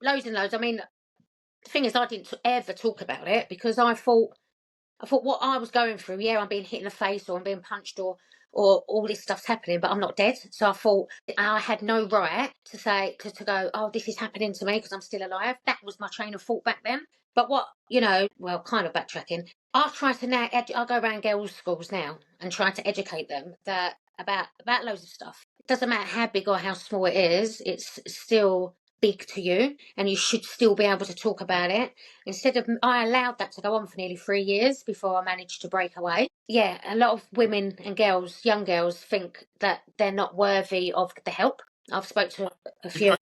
loads and loads. I mean, the thing is, I didn't ever talk about it because I thought what I was going through. Yeah, I'm being hit in the face, or I'm being punched, or all this stuff's happening, but I'm not dead. So I thought I had no right to say to go, oh, this is happening to me because I'm still alive. That was my train of thought back then. But well, kind of backtracking. I try to now. I go around girls' schools now and try to educate them about loads of stuff. It doesn't matter how big or how small it is. It's still big to you, and you should still be able to talk about it. I allowed that to go on for nearly 3 years before I managed to break away. Yeah, a lot of women and girls, young girls, think that they're not worthy of the help. I've spoke to a few.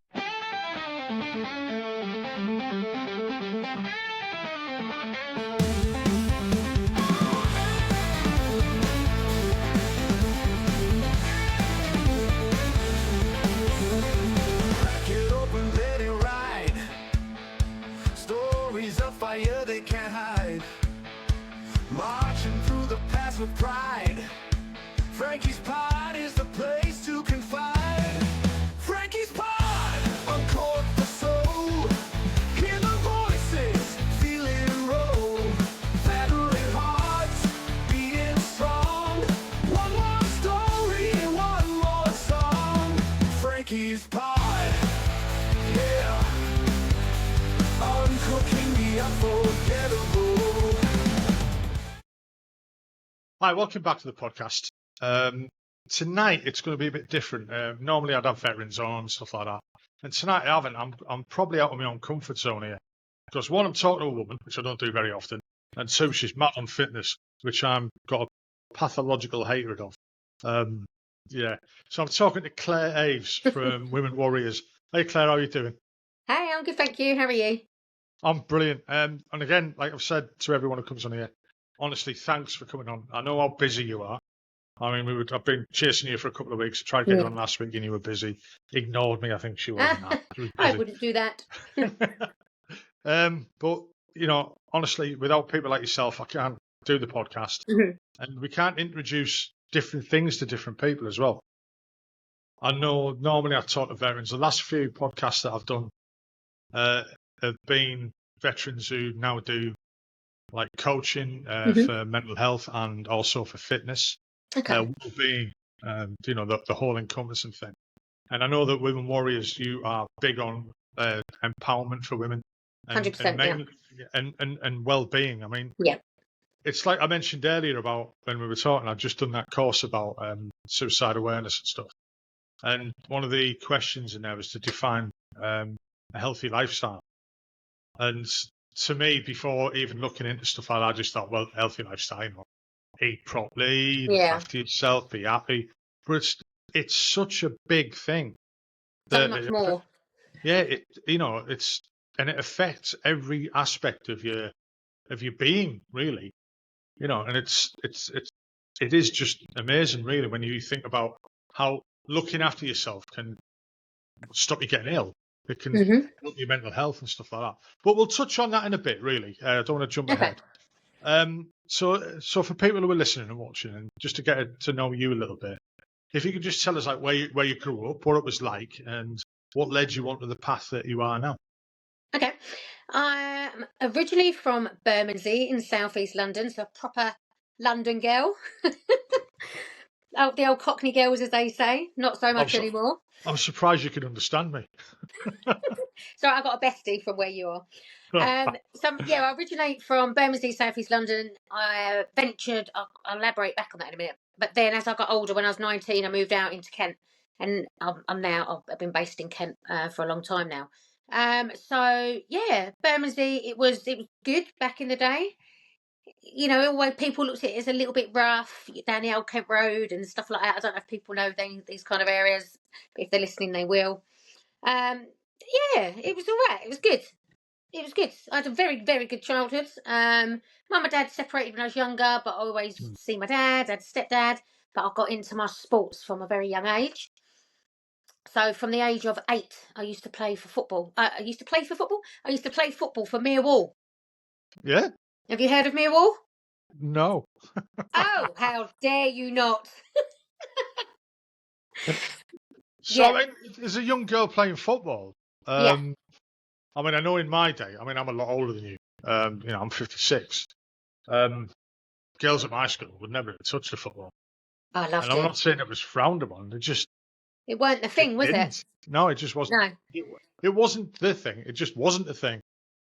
Fire they can't hide, marching through the past with pride. Frankie's pod is the place to confide. Frankie's pod, uncork the soul. Hear the voices, feel it roll. Battling hearts, beating strong. One more story, one more song. Frankie's pod, yeah. Uncooking the unforgettable. Hi, welcome back to the podcast. Tonight it's going to be a bit different. Normally I'd have veterans on and stuff like that, and tonight I haven't. I'm probably out of my own comfort zone here because one, I'm talking to a woman, which I don't do very often, and two, she's mad on fitness, which I'm got a pathological hatred of. Yeah, so I'm talking to Claire Aves from Women Warriors. Hey Claire, how are you doing? Hey, I'm good, thank you. How are you? I'm brilliant. And again, like I've said to everyone who comes on here, honestly, thanks for coming on. I know how busy you are. I mean, I've been chasing you for a couple of weeks. I tried to get you on last week and you were busy. Ignored me, I think she was. I wouldn't do that. But, honestly, without people like yourself, I can't do the podcast. And we can't introduce different things to different people as well. I know normally I talk to veterans. The last few podcasts that I've done have been veterans who now do like coaching for mental health and also for fitness. Okay. Well-being, the whole encompassing thing. And I know that Women Warriors, you are big on empowerment for women. 100%, and well-being. I mean, yeah. It's like I mentioned earlier about when we were talking, I've just done that course about suicide awareness and stuff. And one of the questions in there was to define a healthy lifestyle. And to me, before even looking into stuff like that, I just thought, well, healthy lifestyle, eat properly, look after yourself, be happy. But it's such a big thing. So much more. Yeah, it affects every aspect of your being, really. And it is just amazing, really, when you think about how looking after yourself can stop you getting ill. It can help your mental health and stuff like that. But we'll touch on that in a bit, really. I don't want to jump ahead. So for people who are listening and watching, and just to get to know you a little bit, if you could just tell us like where you grew up, what it was like, and what led you onto the path that you are now. Okay. I'm originally from Bermondsey in southeast London, so a proper London girl. Oh, the old Cockney girls, as they say. Not so much anymore. I'm surprised you can understand me. So I got a bestie from where you are. I originate from Bermondsey, southeast London. I ventured, I'll elaborate back on that in a minute. But then as I got older, when I was 19, I moved out into Kent. And I've been based in Kent for a long time now. Bermondsey, it was good back in the day. Always people looked at it as a little bit rough down the old Kent Road and stuff like that. I don't know if people know these kind of areas, but if they're listening, they will. It was all right. It was good. I had a very, very good childhood. Mum and Dad separated when I was younger, but I always see my dad. I had a stepdad, but I got into my sports from a very young age. So from the age of 8, I used to play for football. I used to play football for Millwall. Yeah. Have you heard of Millwall? No. Oh, how dare you not? So, as a young girl playing football, I mean, I know in my day, I mean, I'm a lot older than you. You know, I'm 56. Girls at my school would never have touched the football. I And loved I'm it. not saying it was frowned upon. It weren't the It thing, was it? didn't. No, it just wasn't. No. It wasn't the thing. It just wasn't the thing.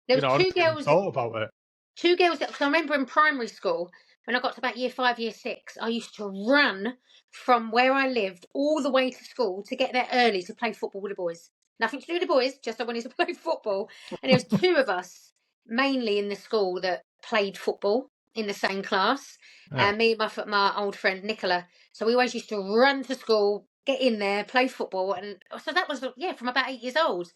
There You was know, I two never even girls. thought about it. Because I remember in primary school, when I got to about year 5, year 6, I used to run from where I lived all the way to school to get there early to play football with the boys. Nothing to do with the boys, just I wanted to play football. And there was 2 of us, mainly in the school, that played football in the same class. Yeah. Me and my old friend Nicola. So we always used to run to school, get in there, play football. And so that was, from about 8 years old.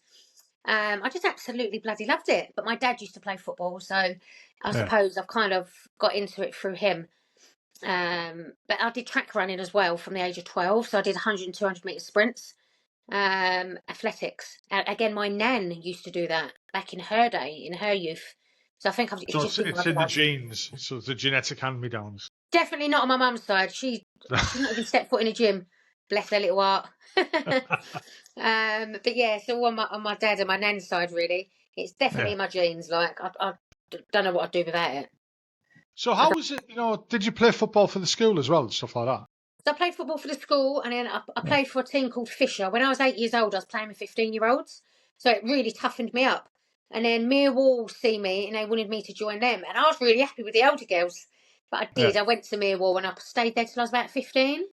I just absolutely bloody loved it. But my dad used to play football, so I suppose I've kind of got into it through him. But I did track running as well from the age of 12. So I did 100 and 200 metre sprints. Athletics. Again, my nan used to do that back in her day, in her youth. So I think it's So just been it's one of in the those. genes. So it's the genetic hand-me-downs. Definitely not on my mum's side. She's not even stepped foot in a gym. Bless her little heart. But yeah, so on my dad and my nan's side, really, it's definitely in my genes. Like I don't know what I'd do without it. So how was it? You know, did you play football for the school as well and stuff like that? So I played football for the school, and then I played for a team called Fisher. When I was 8 years old, I was playing with 15-year-olds, so it really toughened me up. And then Millwall see me, and they wanted me to join them, and I was really happy with the older girls. But I did. Yeah. I went to Millwall, and I stayed there till I was about 15.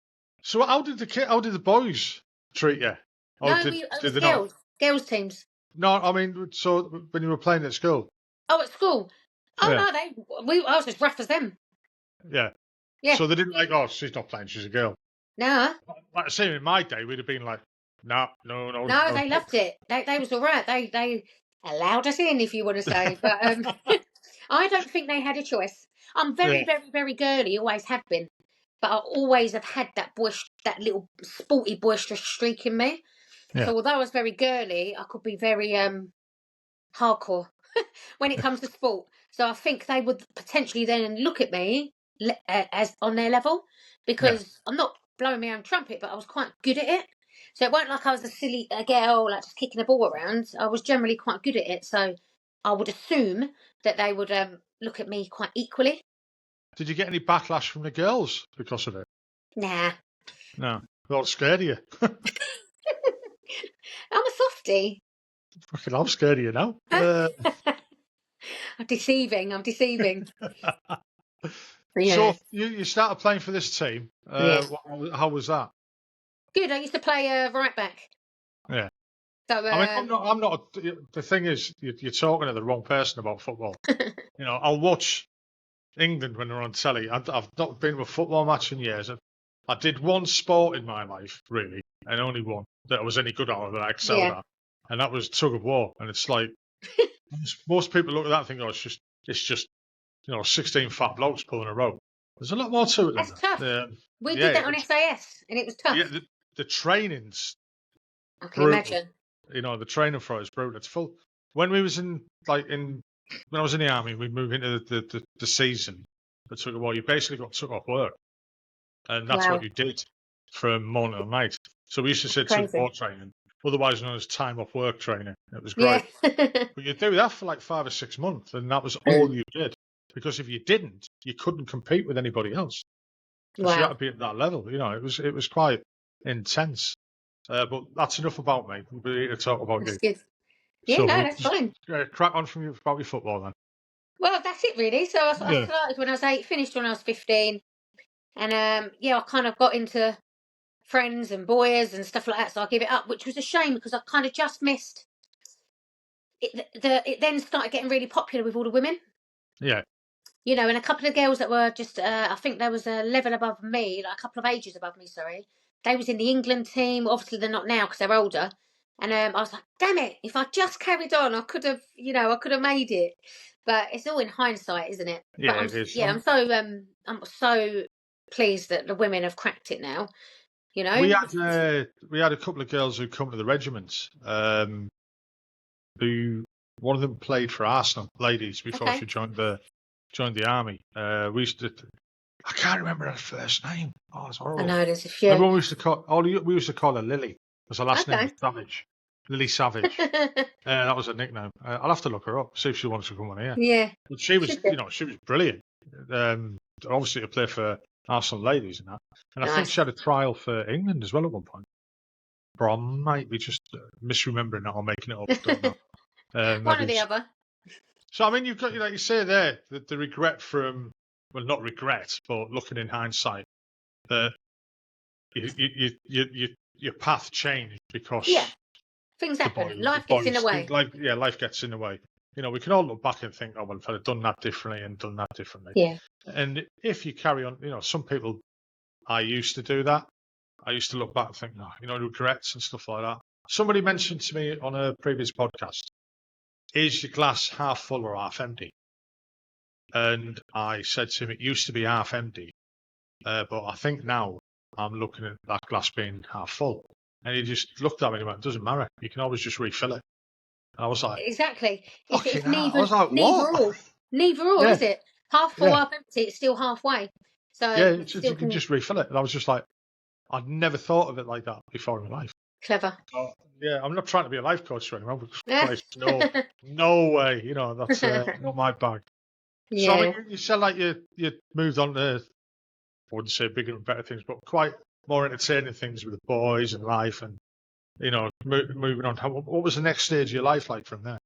So how did the boys treat you? Or No, did it they was not? girls teams. No, I mean, so when you were playing at school. Oh, at school. Oh Yeah. no, I was as rough as them. Yeah. Yeah. So they didn't like, oh, she's not playing, she's a girl. No. Like I say, in my day, we'd have been like, no. No, they loved it. They was all right. They allowed us in, if you want to say. But I don't think they had a choice. I'm very, very, very girly. Always have been. But I always have had that little sporty, boisterous streak in me. Yeah. So although I was very girly, I could be very hardcore when it comes to sport. So I think they would potentially then look at me as on their level, because I'm not blowing my own trumpet, but I was quite good at it. So it wasn't like I was a silly girl, like just kicking a ball around. I was generally quite good at it. So I would assume that they would look at me quite equally. Did you get any backlash from the girls because of it? Nah. No. They're all scared of you. I'm a softie. Fucking, I'm scared of you now. I'm deceiving. Yeah. So you started playing for this team. Yeah. How was that? Good. I used to play right back. Yeah. So I mean, I'm not. The thing is, you're talking to the wrong person about football. You know, I'll watch England when they're on telly. I've not been to a football match in years. I did one sport in my life, really, and only one that I was any good at, that I excelled at, and that was tug of war. And it's like most people look at that and think, oh, it's just 16 fat blokes pulling a rope. There's a lot more to it than that's that. tough. We did that on SAS, and it was tough. Yeah, the training's I can brutal. imagine. You know, the training for it is brutal. It's full. When we was when I was in the army, we moved into the season. But tug of war, you basically got took off work, and that's what you did from morning till night. So we used to say tug of war training, otherwise known as time off work training. It was great. Yeah. But you do that for like 5 or 6 months, and that was all you did. Because if you didn't, you couldn't compete with anybody else. Wow. You had to be at that level. You know, it was quite intense. But that's enough about me. We're here to talk about That's you. good. Yeah, so, no, that's fine. Crack on from you about your football then. Well, that's it really. So I started when I was 8, finished when I was 15, and I kind of got into friends and boys and stuff like that. So I gave it up, which was a shame because I kind of just missed it. It then started getting really popular with all the women. Yeah. You know, and a couple of girls that were just, I think there was a level above me, like a couple of ages above me, sorry. They was in the England team. Obviously, they're not now because they're older. And I was like, damn it, if I just carried on, I could have made it. But it's all in hindsight, isn't it? Yeah, but it is. Yeah, I'm so pleased that the women have cracked it now. You know, we had a couple of girls who come to the regiment. Who one of them played for Arsenal, ladies, before she joined the army. We used to. I can't remember her first name. Oh, it's horrible. I know there's a few. Everyone used to call. We used to call her Lily because her last name was Savage. Lily Savage. That was her nickname. I'll have to look her up, see if she wants to come on here. Yeah. But she was, Should do. she was brilliant. Obviously to play for Arsenal ladies and that. And I think Nice. she had a trial for England as well at one point. But I might be just misremembering that or making it up. Don't know. One or the other. So, I mean, you've got, like you say there, the regret from, well, not regret, but looking in hindsight, that your path changed because Things the happen. boys, Life gets in the way. life gets in the way. We can all look back and think, oh, well, if I'd have done that differently and done that differently. Yeah. And if you carry on, some people, I used to do that. I used to look back and think, no, regrets and stuff like that. Somebody mentioned to me on a previous podcast, is your glass half full or half empty? And I said to him, it used to be half empty, but I think now I'm looking at that glass being half full. And he just looked at me and went, it doesn't matter. You can always just refill it. And I was like, Exactly. It's fucking hell. I was like, neither what? or. Neither or, Yeah. is it? Half full, Yeah. half empty. It's still halfway. So Yeah, you you can just refill it. And I was just like, I'd never thought of it like that before in my life. clever. Yeah, I'm not trying to be a life coach or anything. Yeah. Christ, no way. That's not my bag. Yeah. So I mean, you said like you moved on to, I wouldn't say bigger and better things, but quite more entertaining things with the boys and life, and moving on. What was the next stage of your life like from there?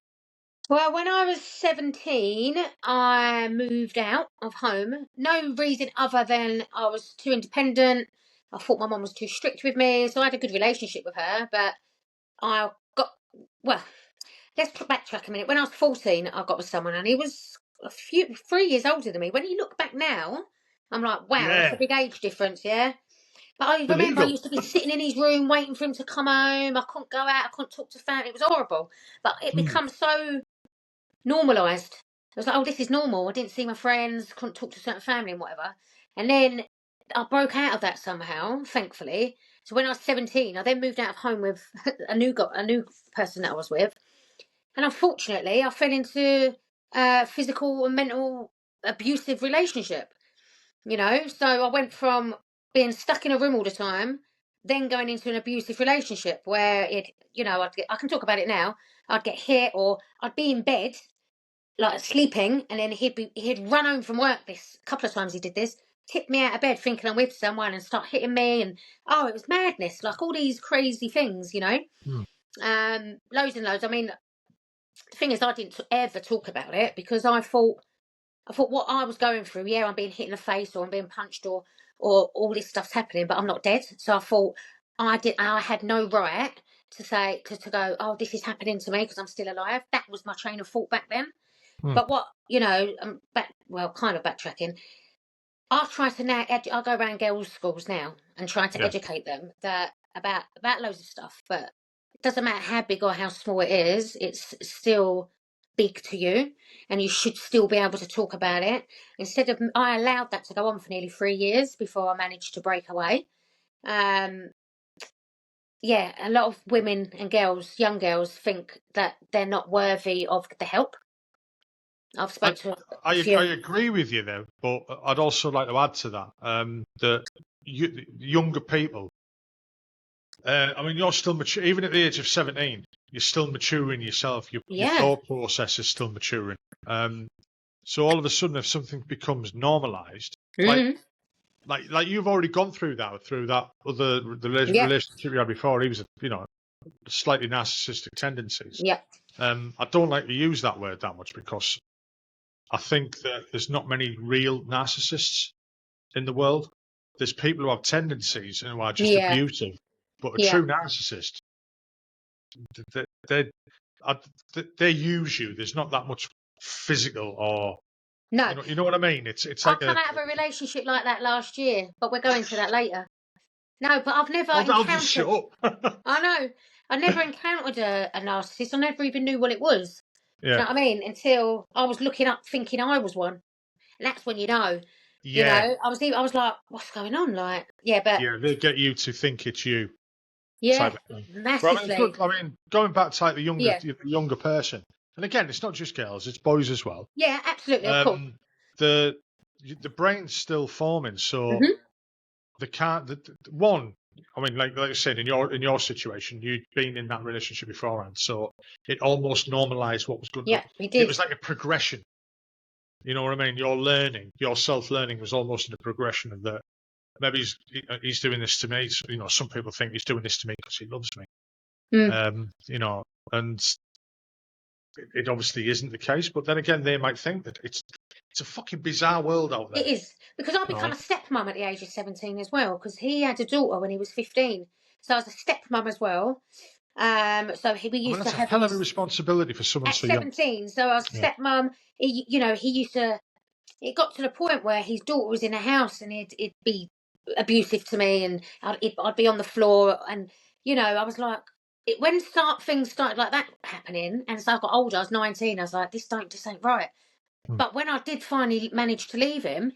Well, when I was 17, I moved out of home. No reason other than I was too independent. I thought my mum was too strict with me, so I had a good relationship with her. But let's backtrack a minute. When I was 14, I got with someone, and he was 3 years older than me. When you look back now, I'm like, wow, that's a big age difference, yeah? But I remember I used to be sitting in his room waiting for him to come home. I couldn't go out. I couldn't talk to family. It was horrible. But it becomes so normalised. I was like, oh, this is normal. I didn't see my friends, couldn't talk to certain family and whatever. And then I broke out of that somehow, thankfully. So when I was 17, I then moved out of home with a new person that I was with. And unfortunately, I fell into a physical and mental abusive relationship. So I went from being stuck in a room all the time, then going into an abusive relationship where I can talk about it now. I'd get hit, or I'd be in bed, like sleeping, and then he'd run home from work. This couple of times he did this, tip me out of bed thinking I'm with someone, and start hitting me, and it was madness, like all these crazy things, loads and loads. I mean, the thing is, I didn't ever talk about it because I thought what I was going through, I'm being hit in the face, or I'm being punched, or all this stuff's happening, but I'm not dead. So I thought I had no right to say to go, oh, this is happening to me because I'm still alive. That was my train of thought back then. But what kind of backtracking. I try to now. I go around girls' schools now and try to educate them about loads of stuff. But it doesn't matter how big or how small it is. It's still big to you, and you should still be able to talk about it. I allowed that to go on for nearly 3 years before I managed to break away. A lot of women and girls, young girls, think that they're not worthy of the help. I've spoken to I agree with you there, but I'd also like to add to that that younger people. I mean, you're still mature, even at the age of 17. You're still maturing yourself. Your thought process is still maturing. So all of a sudden, if something becomes normalised, like you've already gone through that other relationship you had before, he was slightly narcissistic tendencies. Yeah. I don't like to use that word that much because I think that there's not many real narcissists in the world. There's people who have tendencies and who are just abusive, but a true narcissist, they use you. There's not that much physical or no. You know what I mean? It's like I come out of a relationship like that last year, but we're going to that later. No, but I've never encountered. I'll just shut up. I know. I never encountered a narcissist. I never even knew what it was. Yeah. You know what I mean? Until I was looking up, thinking I was one, and that's when you know. Yeah. I was like, what's going on? Like, they get you to think it's you. Yeah, massively. I mean, going back to like the younger person, and again, it's not just girls; it's boys as well. Yeah, absolutely. Of course. The brain's still forming, so they can't. I mean, like I said, in your situation, you'd been in that relationship beforehand, so it almost normalised what was good. Yeah, we It did. was like a progression. You know what I mean? Your self-learning was almost in a progression of that. Maybe he's doing this to me. So, some people think he's doing this to me because he loves me. Mm. And it obviously isn't the case. But then again, they might think that it's a fucking bizarre world out there. It is, because I become a stepmom at the age of 17 as well, because he had a daughter when he was 15. So I was a stepmom as well. So we used that's to a have hell of a responsibility for someone at so young. 17. So I was a stepmom. He used to. It got to the point where his daughter was in a house and he'd be abusive to me, and I'd be on the floor, and I was like, when things started like that happening, and so I got older, I was 19. I was like, this ain't right. But when I did finally manage to leave him,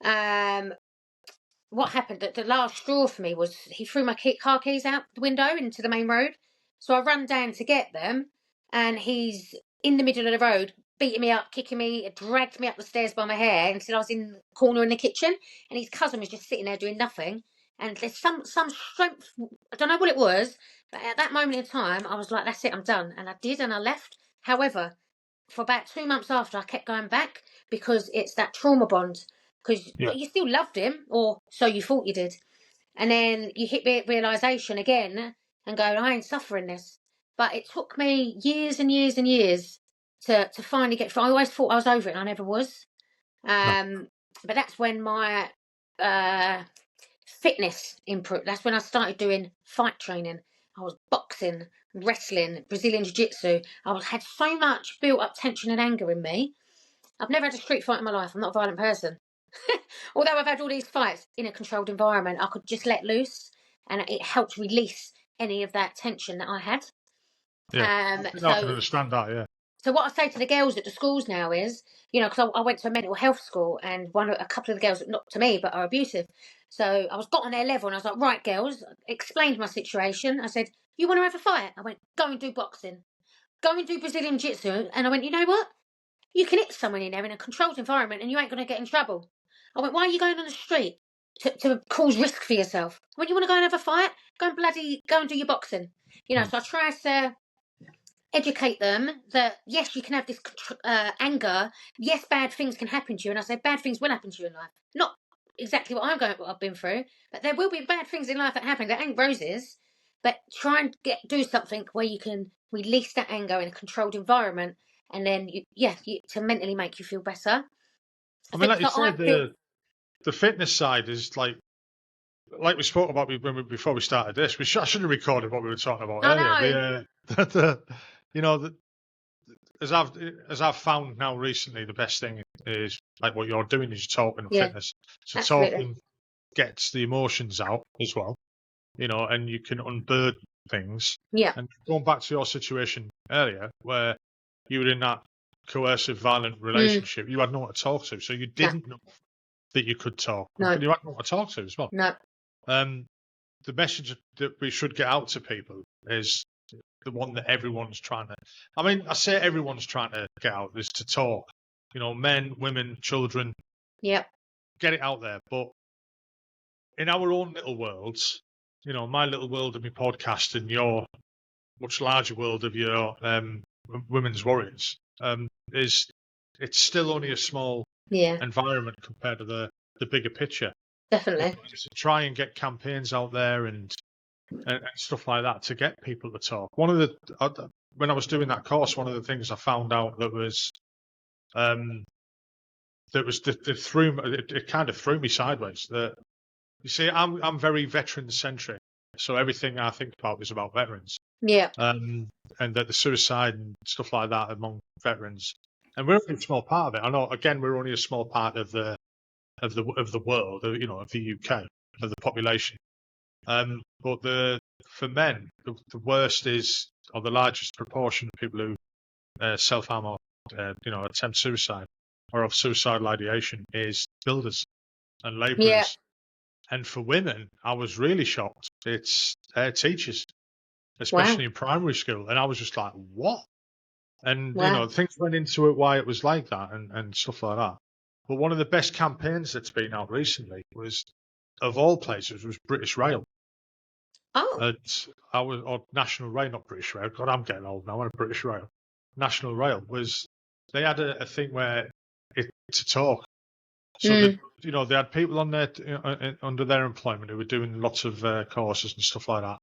what happened? The last straw for me was he threw my car keys out the window into the main road. So I ran down to get them, and he's in the middle of the road, beating me up, kicking me, dragged me up the stairs by my hair until I was in the corner in the kitchen, and his cousin was just sitting there doing nothing. And there's some strength, I don't know what it was, but at that moment in time, I was like, that's it, I'm done. And I did, and I left. However, for about 2 months after, I kept going back because it's that trauma bond. Because you still loved him, or so you thought you did. And then you hit realisation again and go, I ain't suffering this. But it took me years and years and years to finally get through. I always thought I was over it, and I never was. But that's when my fitness improved. That's when I started doing fight training. I was boxing, wrestling, Brazilian Jiu-Jitsu. I had so much built up tension and anger in me. I've never had a street fight in my life. I'm not a violent person. Although I've had all these fights in a controlled environment, I could just let loose, and it helped release any of that tension that I had. I can understand that. Yeah. So what I say to the girls at the schools now is, because I went to a mental health school, and a couple of the girls, not to me, but are abusive. So I got on their level, and I was like, right, girls, explained my situation. I said, you want to have a fight? I went, go and do boxing. Go and do Brazilian Jiu-Jitsu. And I went, you know what? You can hit someone in there in a controlled environment and you ain't going to get in trouble. I went, why are you going on the street to cause risk for yourself? When you want to go and have a fight, go and do your boxing. So I try to educate them that, yes, you can have this anger. Yes, bad things can happen to you. And I say bad things will happen to you in life. Not exactly what I've been through, but there will be bad things in life that happen. That ain't roses. But try and do something where you can release that anger in a controlled environment, and then to mentally make you feel better. I mean, like you said, the fitness side is like we spoke about before we started this. I should have recorded what we were talking about earlier. As I've found now recently, the best thing is like what you're doing is talking fitness. So absolutely. talking gets the emotions out as well, and you can unburden things. Yeah. And going back to your situation earlier, where you were in that coercive, violent relationship, you had no one to talk to, so you didn't know that you could talk. No. But you had no one to talk to as well. No. The message that we should get out to people is the one that everyone's trying to. I mean, I say everyone's trying to get out is to talk. Men, women, children. Yep. Get it out there, but in our own little worlds, my little world of my podcast and your much larger world of your women's warriors, it's still only a small environment compared to the bigger picture. Definitely. To try and get campaigns out there and stuff like that to get people to talk. When I was doing that course, one of the things I found out that it kind of threw me sideways. That you see, I'm very veteran centric, so everything I think about is about veterans. Yeah. And that the suicide and stuff like that among veterans, and we're only a small part of it. I know. Again, we're only a small part of the world, of the UK, of the population. But for men, the worst is, or the largest proportion of people who self-harm or attempt suicide or of suicidal ideation is builders and labourers. Yeah. And for women, I was really shocked. It's teachers, especially in primary school, and I was just like, what? And things went into it why it was like that and stuff like that. But one of the best campaigns that's been out recently was, of all places, was British Rail. And I was on National Rail, not British Rail. God, I'm getting old now. I'm British Rail. National Rail was they had a thing where to talk. So that they had people on there under their employment who were doing lots of courses and stuff like that,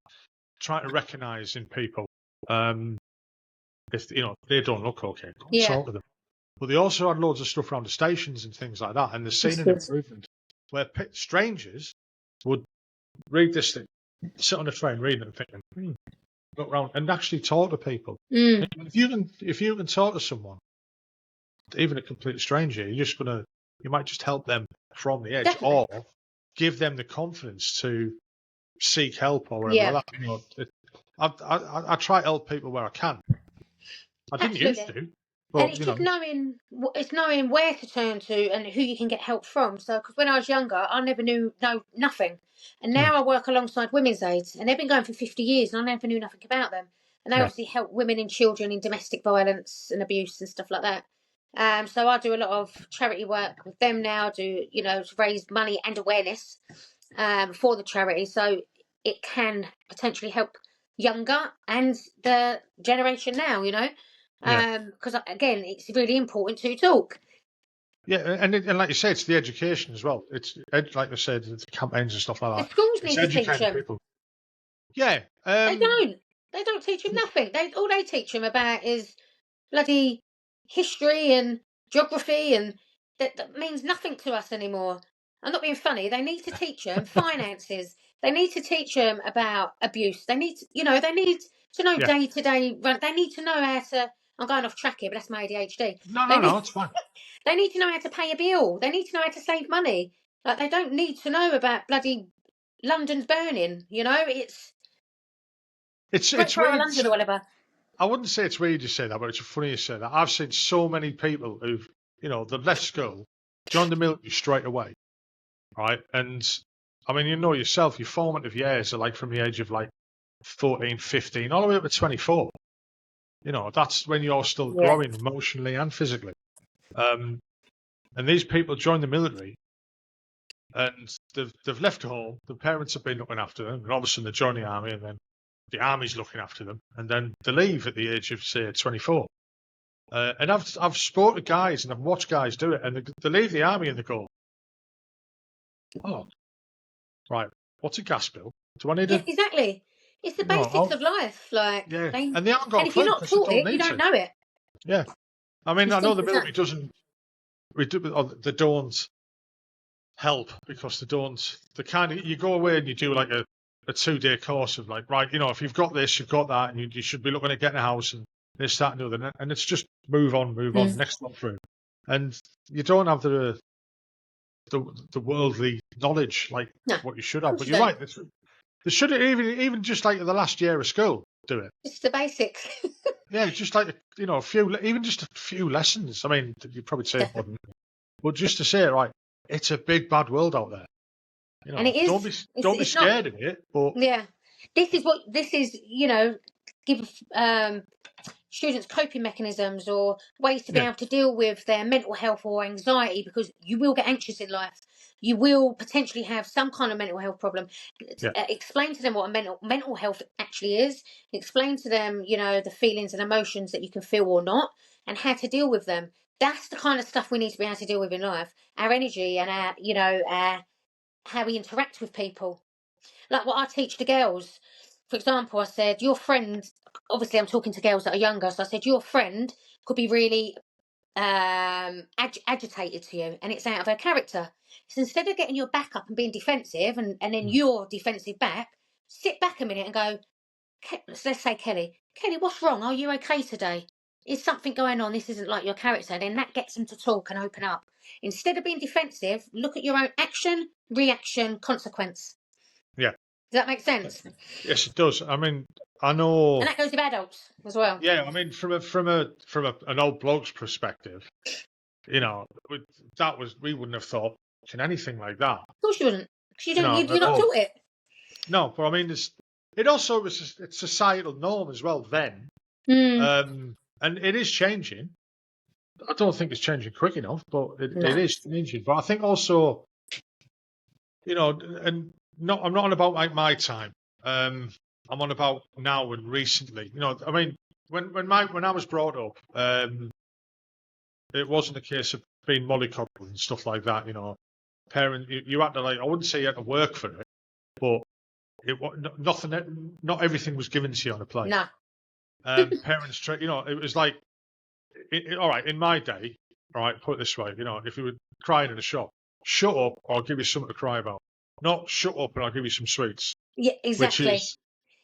trying to recognise in people if they don't look okay, go and talk to them. But they also had loads of stuff around the stations and things like that, and they've seen an improvement where strangers would read this thing, sit on a train reading it and thinking, look around and actually talk to people. If you can talk to someone, even a complete stranger, you might just help them from the edge, Definitely. or give them the confidence to seek help or whatever. I try to help people where I can. I didn't used to, but and it's just knowing where to turn to and who you can get help from. So, because when I was younger, I never knew nothing, and now I work alongside women's aids, and they've been going for 50 years, and I never knew nothing about them. And they obviously help women and children in domestic violence and abuse and stuff like that. So I do a lot of charity work with them now, to raise money and awareness for the charity, so it can potentially help younger and the generation now. Because again, it's really important to talk. Yeah, and like you say, it's the education as well. It's like I said, the campaigns and stuff like that. The schools It's need to teach educating them. people. Yeah, They don't. They don't teach them nothing. All they teach them about is bloody history and geography, and that means nothing to us anymore. I'm not being funny. They need to teach them finances. They need to teach them about abuse. They need to, they need to know day to day. They need to know how to. I'm going off track here, but that's my ADHD. No, it's fine. They need to know how to pay a bill. They need to know how to save money. Like, they don't need to know about bloody London's burning. It's weird. London or whatever. I wouldn't say it's weird you say that, but it's funny you say that. I've seen so many people who've, they've left school, joined the military straight away, right? And I mean, yourself, your formative years are like from the age of like 14, 15, all the way up to 24. That's when you're still growing emotionally and physically. And these people join the military, and they've left home. The parents have been looking after them, and all of a sudden they join the army, and then the army's looking after them, and then they leave at the age of say 24. And I've spoken to guys and I've watched guys do it, and they leave the army and they go, "Oh, right, what's a gas bill? Do I need a exactly? It's the basics of life, like and they haven't got a if you're clue not because they taught don't it, you need don't to. know it. Yeah, I mean, I know the simple as military that. doesn't. They don't help because they don't. They kind of you go away and you do like a 2-day course of like, right, if you've got this, you've got that, and you should be looking at getting a house and this, that, and the other, and it's just move on, next one through, and you don't have the worldly knowledge like what you should have. But you're right. They should even just like the last year of school do it. It's the basics. Yeah, just like a few lessons. I mean, you'd probably say more than, but just to say, right, it's a big bad world out there. And it is. Don't be scared of it. But this is give students coping mechanisms or ways to be able to deal with their mental health or anxiety, because you will get anxious in life. You will potentially have some kind of mental health problem. Explain to them what a mental health actually is. Explain to them, the feelings and emotions that you can feel or not, and how to deal with them. That's the kind of stuff we need to be able to deal with in life. Our energy and our how we interact with people. Like what I teach the girls. For example, I said, your friend, obviously I'm talking to girls that are younger, so I said, your friend could be really agitated to you, and it's out of her character. So instead of getting your back up and being defensive, and then you're defensive back, sit back a minute and go, let's say Kelly, what's wrong? Are you okay today? Is something going on? This isn't like your character. Then that gets them to talk and open up. Instead of being defensive, look at your own action, reaction, consequence. Yeah. Does that make sense? Yes, it does. I mean, I know, and that goes with adults as well. Yeah, I mean, from an old bloke's perspective, we wouldn't have thought anything like that. Of course you wouldn't, because you're not taught it. No, but I mean, it also was a societal norm as well then, and it is changing. I don't think it's changing quick enough, but it is changing. But I think also, and I'm not on about like my time. I'm on about now and recently. You know, I mean, when I was brought up, it wasn't a case of being mollycoddled and stuff like that. You know, you had to, like, I wouldn't say you had to work for it, but not everything was given to you on a plate. No. Parents, you know, it was like, all right, in my day, all right, put it this way, you know, if you were crying in a shop, shut up or I'll give you something to cry about. Not shut up and I'll give you some sweets. Yeah, Which exactly. is,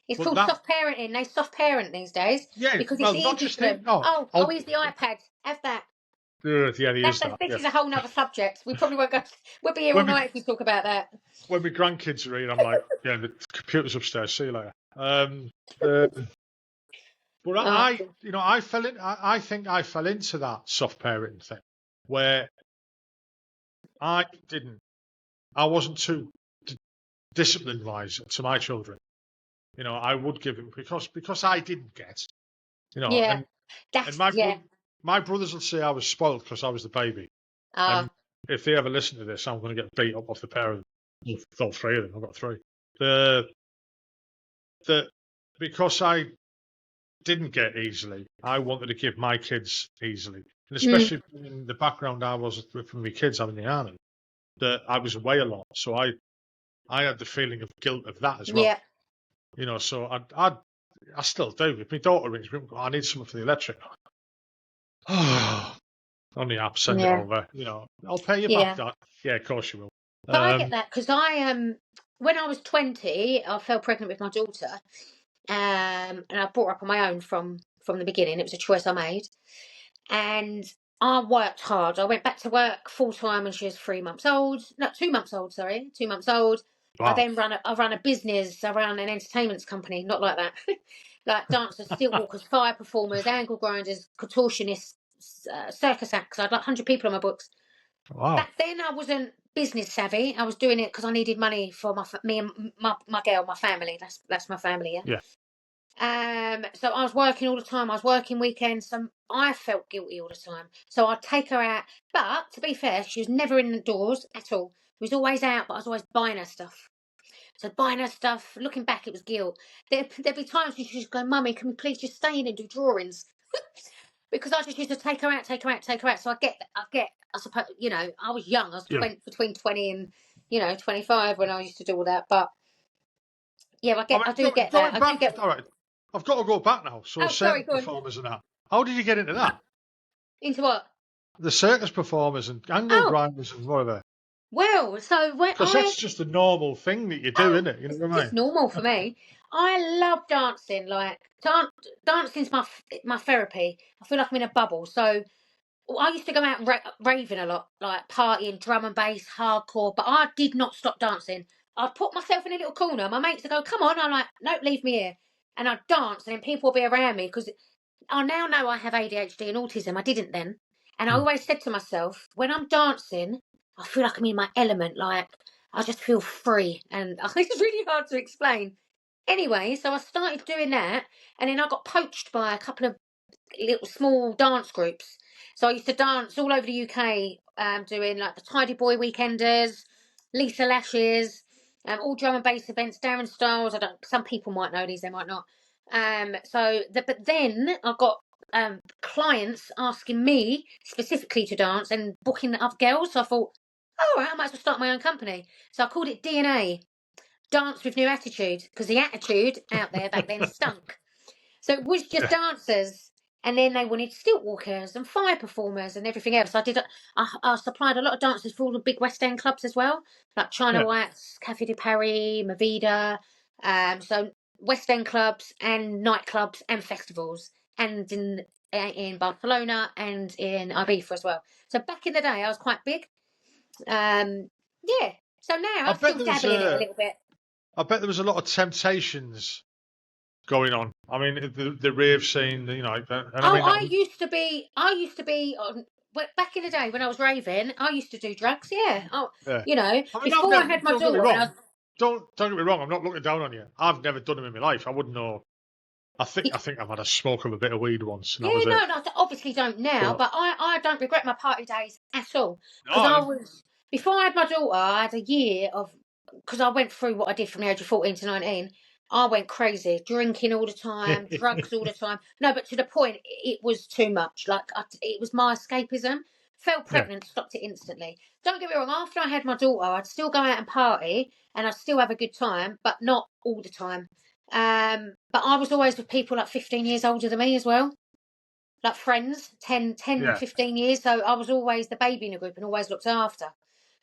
It's but called that, soft parenting. They soft parent these days yeah, because it's well, not easy just for them. him, no. Oh, here's the iPad. Have that. Yeah, he is that. This Yeah. is a whole nother subject. We probably won't go. We'll be here all When we night if we talk about that. when my grandkids are here, I'm like, yeah, the computer's upstairs. See you later. The, but Oh, you know, I think I fell into that soft parenting thing where I wasn't too discipline wise to my children. You know, I would give them because I didn't get. You know, yeah. and That's my my brothers will say I was spoiled because I was the baby. And if they ever listen to this, I'm going to get beat up off the pair of them. All three of them. I've got three. The because I didn't get easily, I wanted to give my kids easily, and especially in the background I was from my kids having the army, that I was away a lot, so I had the feeling of guilt of that as well. Yeah. You know, so I still do. If my daughter rings me, I need something for the electric. On the app, send it over. You know, I'll pay you back that. Yeah, of course you will. But I get that because when I was 20, I fell pregnant with my daughter, and I brought her up on my own from the beginning. It was a choice I made, and I worked hard. I went back to work full time when she was 3 months old. No, 2 months old. Sorry, 2 months old. Wow. I then ran a business. I ran an entertainment company. Not like that. Like dancers, stilt walkers, fire performers, angle grinders, contortionists, circus acts. I had like 100 people on my books. Wow. Back then, I wasn't business savvy. I was doing it because I needed money for me and my girl, my family. That's my family. Yeah. So I was working all the time. I was working weekends. So I felt guilty all the time. So I'd take her out. But to be fair, she was never in the doors at all. She was always out, but I was always buying her stuff. So buying her stuff, looking back, it was guilt. There'd be times when she'd just go, "Mummy, can we please just stay in and do drawings?" Because I just used to take her out. So I suppose, you know, I was young. I was between 20 and, 25 when I used to do all that. But yeah, I do get that. I do get. All right, I've got to go back now. So Sorry, go on. performers and that. How did you get into that? Into what? The circus performers and angle grinders and whatever. Well, so when Because that's just a normal thing that you do, isn't it? You know what I mean? It's normal for me. I love dancing. Like dancing's my therapy. I feel like I'm in a bubble. So I used to go out raving a lot, like partying, drum and bass, hardcore. But I did not stop dancing. I'd put myself in a little corner. My mates would go, "Come on!" I'm like, "No, leave me here." And I'd dance, and then people would be around me because I now know I have ADHD and autism. I didn't then. And I always said to myself, when I'm dancing, I feel like I'm in my element. Like, I just feel free. And it's really hard to explain. Anyway, so I started doing that. And then I got poached by a couple of little small dance groups. So I used to dance all over the UK, doing like the Tidy Boy Weekenders, Lisa Lashes, all drum and bass events, Darren Styles. Some people might know these, they might not. But then I got clients asking me specifically to dance and booking other girls. So I thought, all right, I might as well start my own company. So I called it DNA, Dance with New Attitude, because the attitude out there back then stunk. So it was just dancers, and then they wanted stilt walkers and fire performers and everything else. I supplied a lot of dancers for all the big West End clubs as well, like China White's, Cafe de Paris, Movida. So West End clubs and nightclubs and festivals, and in Barcelona and in Ibiza as well. So back in the day, I was quite big. Yeah. So now I'm still dabbling in it a little bit. I bet there was a lot of temptations going on. I mean, the rave scene, you know. I used to be on. Back in the day when I was raving, I used to do drugs. Yeah. You know, before I had my daughter. Don't get me wrong. I'm not looking down on you. I've never done them in my life. I wouldn't know. I think I've had a smoke of a bit of weed once. And I obviously don't now, but I don't regret my party days at all. Because before I had my daughter, I had a year of, because I went through what I did from the age of 14 to 19. I went crazy, drinking all the time, drugs all the time. No, but to the point, it was too much. Like, it was my escapism. Fell Yeah. pregnant, stopped it instantly. Don't get me wrong, after I had my daughter, I'd still go out and party and I'd still have a good time, but not all the time. But I was always with people like 15 years older than me as well. Like friends, 10, Yeah. 15 years. So I was always the baby in the group and always looked after.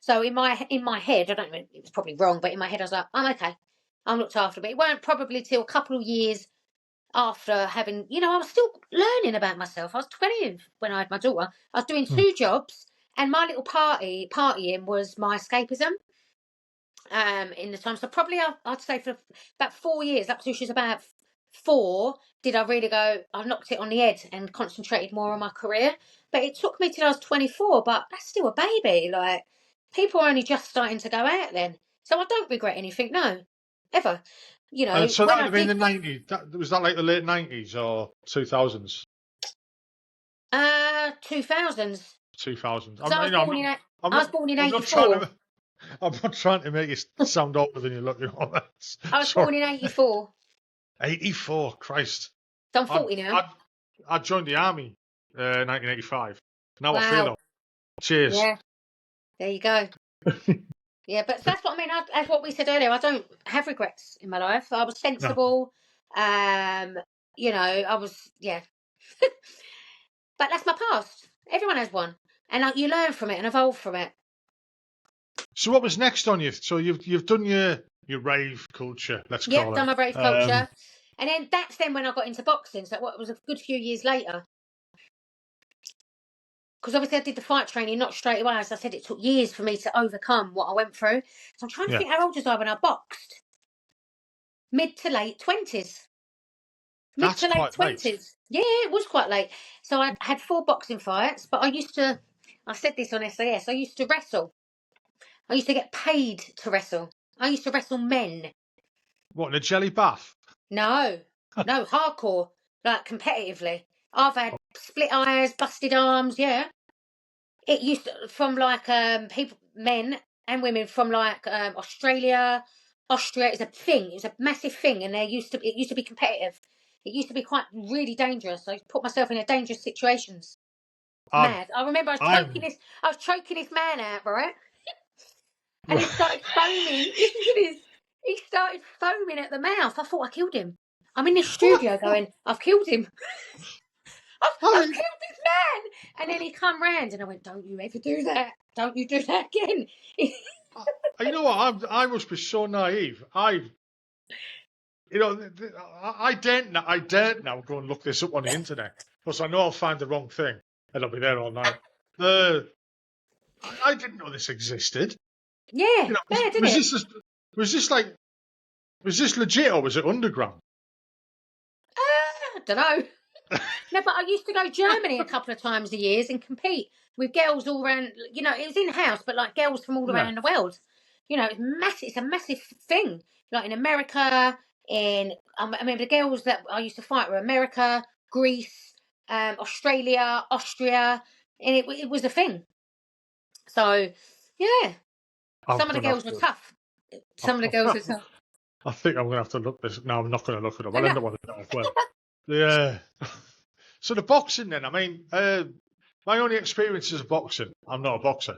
So in my head, I don't know, it was probably wrong, but in my head I was like, I'm okay. I'm looked after. But it weren't probably till a couple of years after having, I was still learning about myself. I was 20 when I had my daughter. I was doing 2 jobs, and my little partying was my escapism. In the time, so probably I'd say for about 4 years, up to she was about 4, did I really go, I knocked it on the head and concentrated more on my career. But it took me till I was 24, but that's still a baby. Like, people are only just starting to go out then. So I don't regret anything, no, ever. And so When that would I have been did, the 90s. Was that like the late 90s or 2000s? 2000s. 2000s. So I was born in, I was born in I'm not trying 84. to. I'm not trying to make you sound older than you look. I was Sorry. born in 84. 84. Christ. So I'm I 40 now. I joined the army 1985. Now I feel Wow. old. Cheers. Yeah. There you go. Yeah, but that's what I mean. As what we said earlier, I don't have regrets in my life. I was No. sensible. I was, yeah. But that's my past. Everyone has one, and you learn from it and evolve from it. So what was next on you? So you've done your rave culture, let's Yep, call it. done my brave culture, and then that's when I got into boxing. So what was a good few years later. Because obviously I did the fight training, not straight away. As I said, it took years for me to overcome what I went through. So I'm trying to Yeah. think, how old was I when I boxed? Mid to late 20s. Mid That's to late quite late. 20s. Yeah, it was quite late. So I had 4 boxing fights, but I said this on SAS, I used to wrestle. I used to get paid to wrestle. I used to wrestle men. What, in a jelly bath? No, hardcore, like competitively. I've had split eyes, busted arms, yeah. It used to, from like people, men and women from like Australia, Austria. It's a thing. It was a massive thing, and it used to be competitive. It used to be quite really dangerous. I put myself in dangerous situations. I'm, Mad. I remember I'm, I was choking this man out, right? And he started foaming. Listen to this. He started foaming at the mouth. I thought I killed him. I'm in the studio going, I've killed him. I've killed this man. And then he come round and I went, don't you ever do that. Don't you do that again. you know what? I must be so naive. I daren't now go and look this up on the internet because I know I'll find the wrong thing and I'll be there all night. I didn't know this existed. Yeah, bad, didn't it? Was this legit or was it underground? I don't know. No, but I used to go to Germany a couple of times a year and compete with girls all around. It was in house, but like girls from all around the world. It's massive. It's a massive thing. Like in America, I remember the girls that I used to fight were America, Greece, Australia, Austria, and it was a thing. So, yeah, some of the girls were tough. Some of the girls were tough. I think I'm going to have to look this. No, I'm not going to look it up. I'll end up on it off. Well, yeah. So the boxing then. I mean, my only experiences of boxing. I'm not a boxer.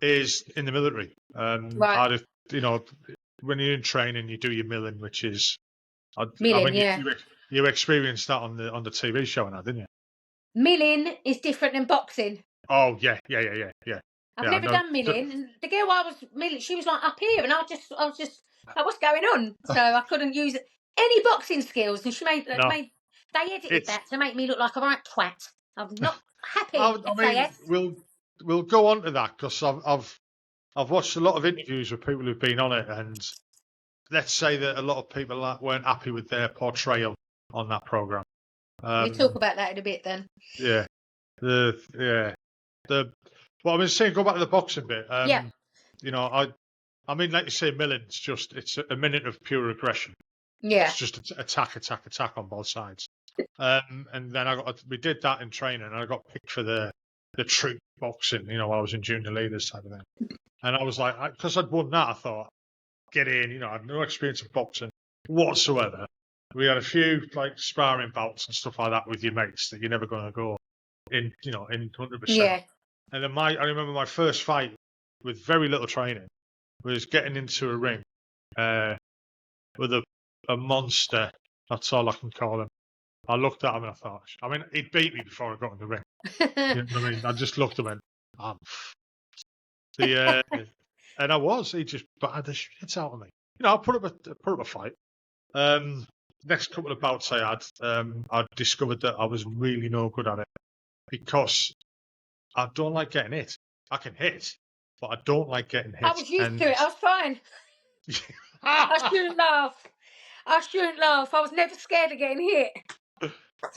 Is in the military. Right. When you're in training, you do your milling, which is. Milling, yeah. You experienced that on the TV show now, didn't you? Milling is different than boxing. Oh yeah. I've never done milling, and the girl I was milling, she was like up here, and I was just like, what's going on? So I couldn't use any boxing skills, and they edited that to make me look like a right twat. I'm not happy. I mean, we'll go on to that because I've watched a lot of interviews with people who've been on it, and let's say that a lot of people weren't happy with their portrayal on that program. We'll talk about that in a bit then. Yeah. What I was saying, go back to the boxing bit. Yeah. I mean, like you say, milling's it's a minute of pure aggression. Yeah. It's just attack on both sides. And then we did that in training, and I got picked for the troop boxing. While I was in junior leaders type of thing. And I was like, because I'd won that, I thought, get in. You know, I had no experience of boxing whatsoever. We had a few like sparring bouts and stuff like that with your mates that you're never going to go in, you know, in 100%. Yeah. And then I remember my first fight with very little training was getting into a ring with a monster. That's all I can call him. I looked at him and I thought, I mean, he'd beat me before I got in the ring. You know what I mean? I just looked at him and and I was. He just battered the shit out of me. You know, I put up a fight. Next couple of bouts I had, I discovered that I was really no good at it because I don't like getting hit. I can hit, but I don't like getting hit. I was used to it. I was fine. I shouldn't laugh. I was never scared of getting hit.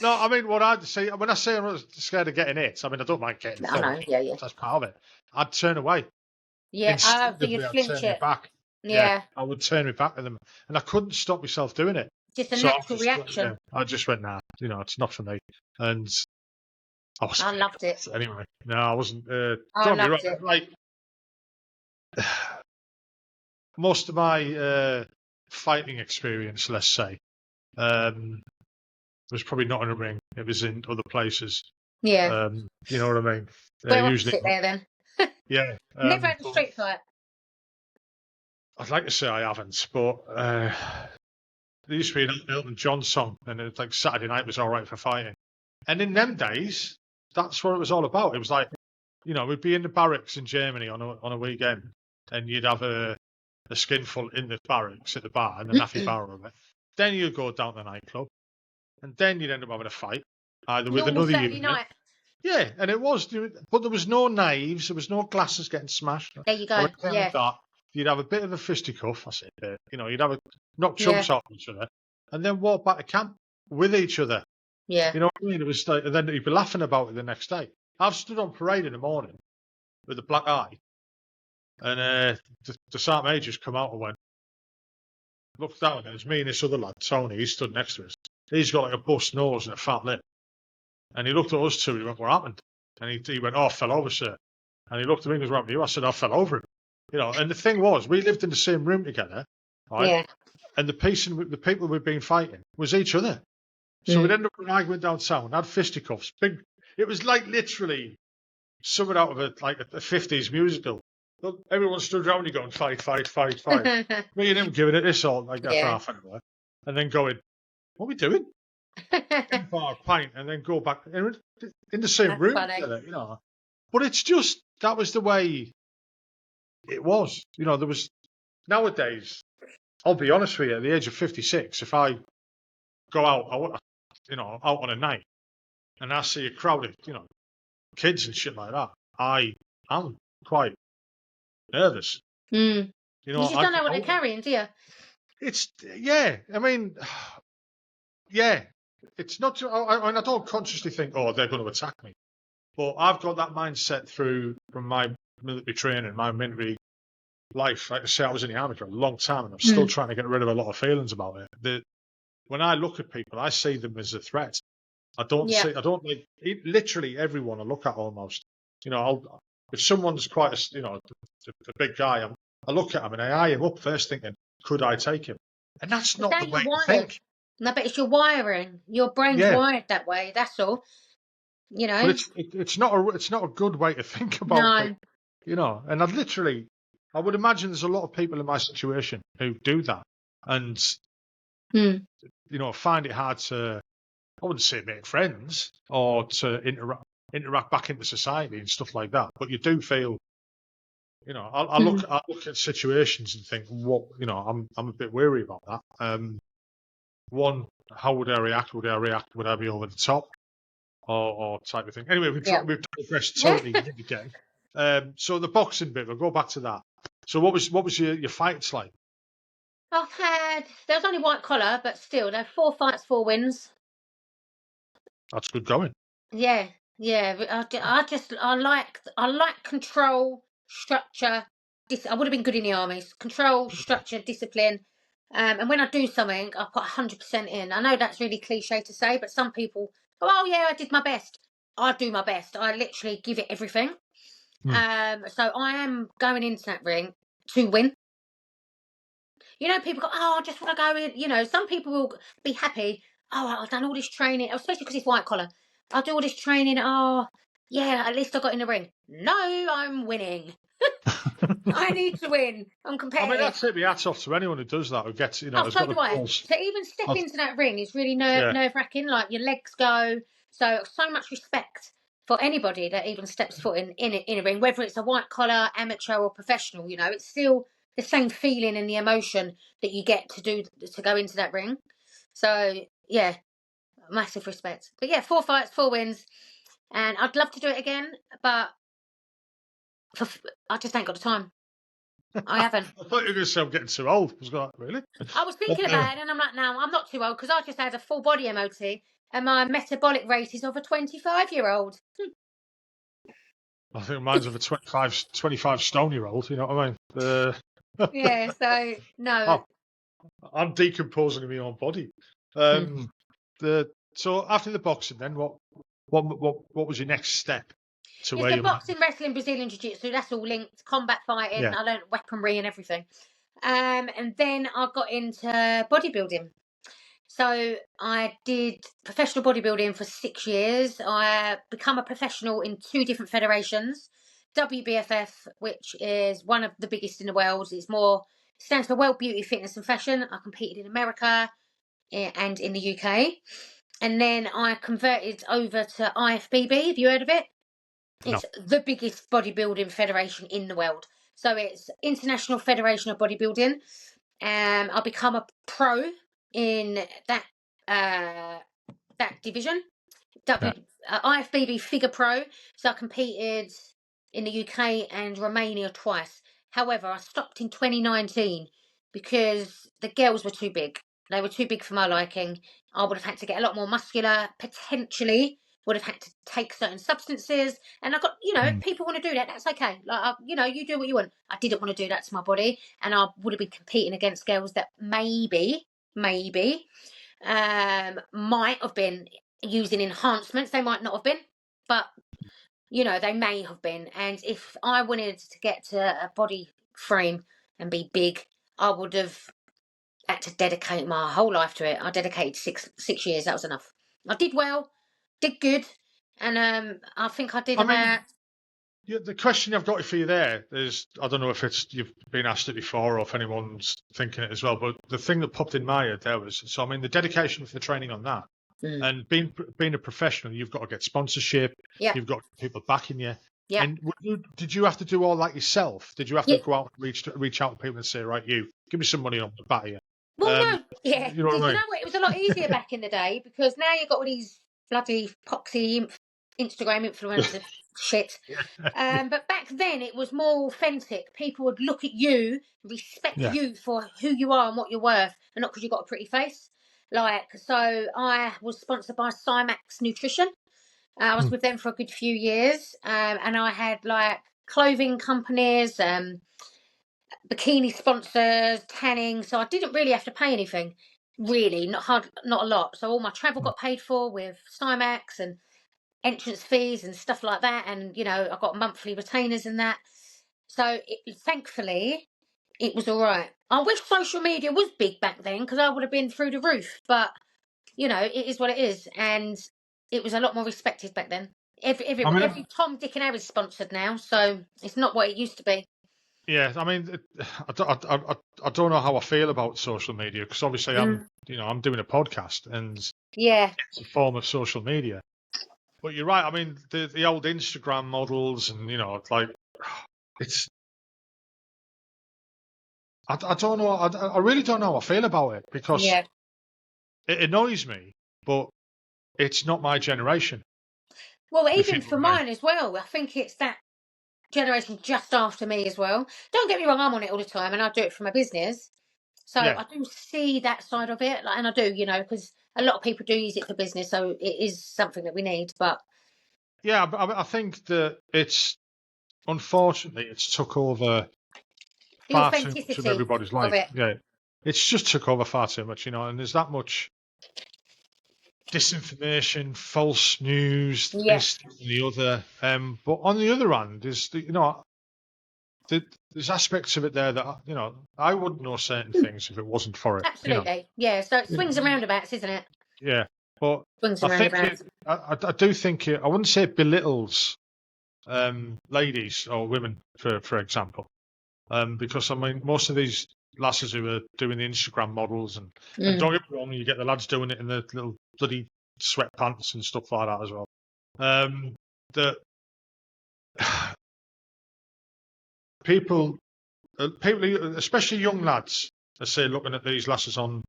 No, I mean, what I'd say when I say I'm not scared of getting hit, I mean, I don't mind getting I know, thumped. yeah. That's part of it. I'd turn away. Yeah, so Instinctively, you'd I'd flinch turn my it. back. Yeah. I would turn my back to them, and I couldn't stop myself doing it. Just a So natural reaction. I just went, nah, you know, it's not for me. And I loved it. Anyway, no, I wasn't. I loved it. Like most of my fighting experience, let's say, was probably not in a ring. It was in other places. Yeah. You know what I mean? We're opposite there then. Yeah. Never had a street fight. I'd like to say I haven't, but there used to be an Elton John song, and it's like Saturday night was all right for fighting. And in them days, that's what it was all about. It was like, you know, we'd be in the barracks in Germany on a weekend, and you'd have a skinful in the barracks at the bar and a naffy bar of it. Then you'd go down to the nightclub, and then you'd end up having a fight, either with Normal another Saturday unit. night. Yeah, and it was, but there was no knives, there was no glasses getting smashed. There you go. Or anything Yeah. like that. You'd have a bit of a fisticuff, I said, you know, you'd have knock chumps off each other, and then walk back to camp with each other. Yeah. You know what I mean? It was like, and then you'd be laughing about it the next day. I've stood on parade in the morning with a black eye, and the sergeant major just come out and went, looked down, and it was me and this other lad, Tony. He stood next to us. He's got like a bust nose and a fat lip, and he looked at us two. He went, "What happened?" And he went, "Oh, I fell over, sir." And he looked at me and goes, "What happened to you?" I said, "I fell over him." You know, and the thing was, we lived in the same room together, right? Yeah. And the people we'd been fighting was each other. So we'd end up with an argument downtown, had fisticuffs. Big. It was like literally something out of a 50s musical. Look, everyone stood around you going, fight, fight, fight, fight. Me and him giving it this all like that for half an hour. And then going, what are we doing? Bar, pint, and then go back in the same room together, you know. But it's just, that was the way it was. You know, there was, nowadays, I'll be honest with you, at the age of 56, if I go out, you know, out on a night, and I see a crowd of, you know, kids and shit like that, I'm quite nervous. Mm. You know, you just don't know what they're carrying, do you? It's, yeah, I mean, yeah, it's not, I don't consciously think, oh, they're going to attack me. But I've got that mindset from my military training, my military life. Like I say, I was in the army for a long time, and I'm still trying to get rid of a lot of feelings about it. When I look at people, I see them as a threat. I don't like literally everyone I look at almost. You know, if someone's quite a, you know, a big guy, I look at him and I eye him up first, thinking, could I take him? And that's not the way to think. No, but it's your wiring. Your brain's wired that way. That's all. You know, but it's not a good way to think about it. You know, and I would imagine there's a lot of people in my situation who do that, and you know, find it hard to, I wouldn't say make friends or to interact back into society and stuff like that. But you do feel, you know, I look at situations and think, what, you know, I'm a bit weary about that. One, how would I react? Would I be over the top? Or type of thing. Anyway, we've digressed totally again. So the boxing bit, we'll go back to that. So what was your fights like? There was only white collar, but still, there were 4 fights, 4 wins. That's good going. Yeah. I like control, structure. I would have been good in the armies. Control, structure, discipline. And when I do something, I put 100% in. I know that's really cliche to say, but some people go, oh yeah, I did my best. I do my best. I literally give it everything. So I am going into that ring to win. You know, people go, oh, I just want to go in. You know, some people will be happy. Oh, I've done all this training, especially because it's white collar. I'll do all this training. Oh, yeah, at least I got in the ring. No, I'm winning. I need to win. I'm I competitive. mean, that's it. My hats off to anyone who does that, who gets, Oh, has so got the do I. balls. To even step I've- into that ring is really Yeah. nerve-wracking. Like, your legs go. So much respect for anybody that even steps foot in a ring, whether it's a white collar, amateur, or professional. You know, it's still the same feeling and the emotion that you get to go into that ring. So yeah, massive respect. But yeah, 4 fights, 4 wins, and I'd love to do it again, but I just ain't got the time. I haven't. I thought you were going to say I'm getting too old. I was like, really? I was thinking about it, and I'm like, no, I'm not too old, because I just had a full body MOT, and my metabolic rate is of a 25-year-old. I think mine's of a 25 stone-year-old. You know what I mean? Yeah, so no. I'm decomposing in my own body. So after the boxing, then what was your next step to It's where the you? boxing, wrestling, Brazilian Jiu-Jitsu. That's all linked. Combat fighting. Yeah. I learned weaponry and everything. And then I got into bodybuilding. So I did professional bodybuilding for 6 years. I become a professional in 2 different federations. WBFF, which is one of the biggest in the world. Stands for World Beauty, Fitness and Fashion. I competed in America and in the UK. And then I converted over to IFBB. Have you heard of it? No. It's the biggest bodybuilding federation in the world. So it's International Federation of Bodybuilding. I'll become a pro in that division. IFBB Figure Pro. So I competed in the UK and Romania twice. However, I stopped in 2019 because the girls were too big. They were too big for my liking. I would have had to get a lot more muscular, potentially would have had to take certain substances. And I got, if people want to do that, that's okay. Like, you do what you want. I didn't want to do that to my body. And I would have been competing against girls that maybe, might have been using enhancements. They might not have been, but they may have been. And if I wanted to get to a body frame and be big, I would have had to dedicate my whole life to it. I dedicated six years. That was enough. I did well, did good, and I think I did about. The question I've got for you there is, I don't know if you've been asked it before or if anyone's thinking it as well, but the thing that popped in my head there was, the dedication for the training on that, and being a professional, you've got to get sponsorship, you've got people backing you. Yeah. And did you have to do all that yourself? Did you have to go out and reach out to people and say, right, give me some money on the back of you? Well, no, yeah. You know what I mean? It was a lot easier back in the day, because now you've got all these bloody poxy Instagram influencer shit. But back then it was more authentic. People would look at you, respect you for who you are and what you're worth, and not because you've got a pretty face. So I was sponsored by Cymax Nutrition. I was with them for a good few years, and I had clothing companies, bikini sponsors, tanning. So I didn't really have to pay anything, really, not a lot. So all my travel got paid for with Cymax, and entrance fees and stuff like that. And I got monthly retainers and that. So thankfully, it was all right. I wish social media was big back then, because I would have been through the roof. But it is what it is, and it was a lot more respected back then. Every Tom, Dick, and Harry is sponsored now, so it's not what it used to be. Yeah, I mean, I don't know how I feel about social media, because obviously I'm doing a podcast, and it's a form of social media. But you're right. I mean, the old Instagram models, and it's. I don't know. I really don't know how I feel about it, because it annoys me, but it's not my generation. Well, even for mine as well. I think it's that generation just after me as well. Don't get me wrong, I'm on it all the time, and I do it for my business. So I do see that side of it, and I do, because a lot of people do use it for business, so it is something that we need. But yeah, but I think that unfortunately, it's took over far too much of everybody's life. Yeah, it's just took over far too much, and there's that much disinformation, false news, this and the other. But on the other hand, is there's aspects of it there that I wouldn't know certain things if it wasn't for it. Absolutely, yeah. So it swings and roundabouts, isn't it? Yeah, but Swings I and think roundabouts. I do think I wouldn't say it belittles ladies or women, for example, because I mean most of these lasses who are doing the Instagram models and don't get me wrong, you get the lads doing it in the little bloody sweatpants and stuff like that as well. That people, especially young lads, are say looking at these lasses on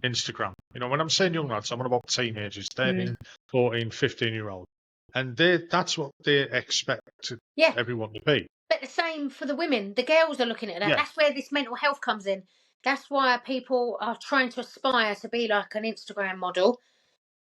Instagram. When I'm saying young lads, I'm on about teenagers, 13, 14, 15-year-old. And that's what they expect everyone to be. But the same for the women. The girls are looking at that. Yeah. That's where this mental health comes in. That's why people are trying to aspire to be like an Instagram model.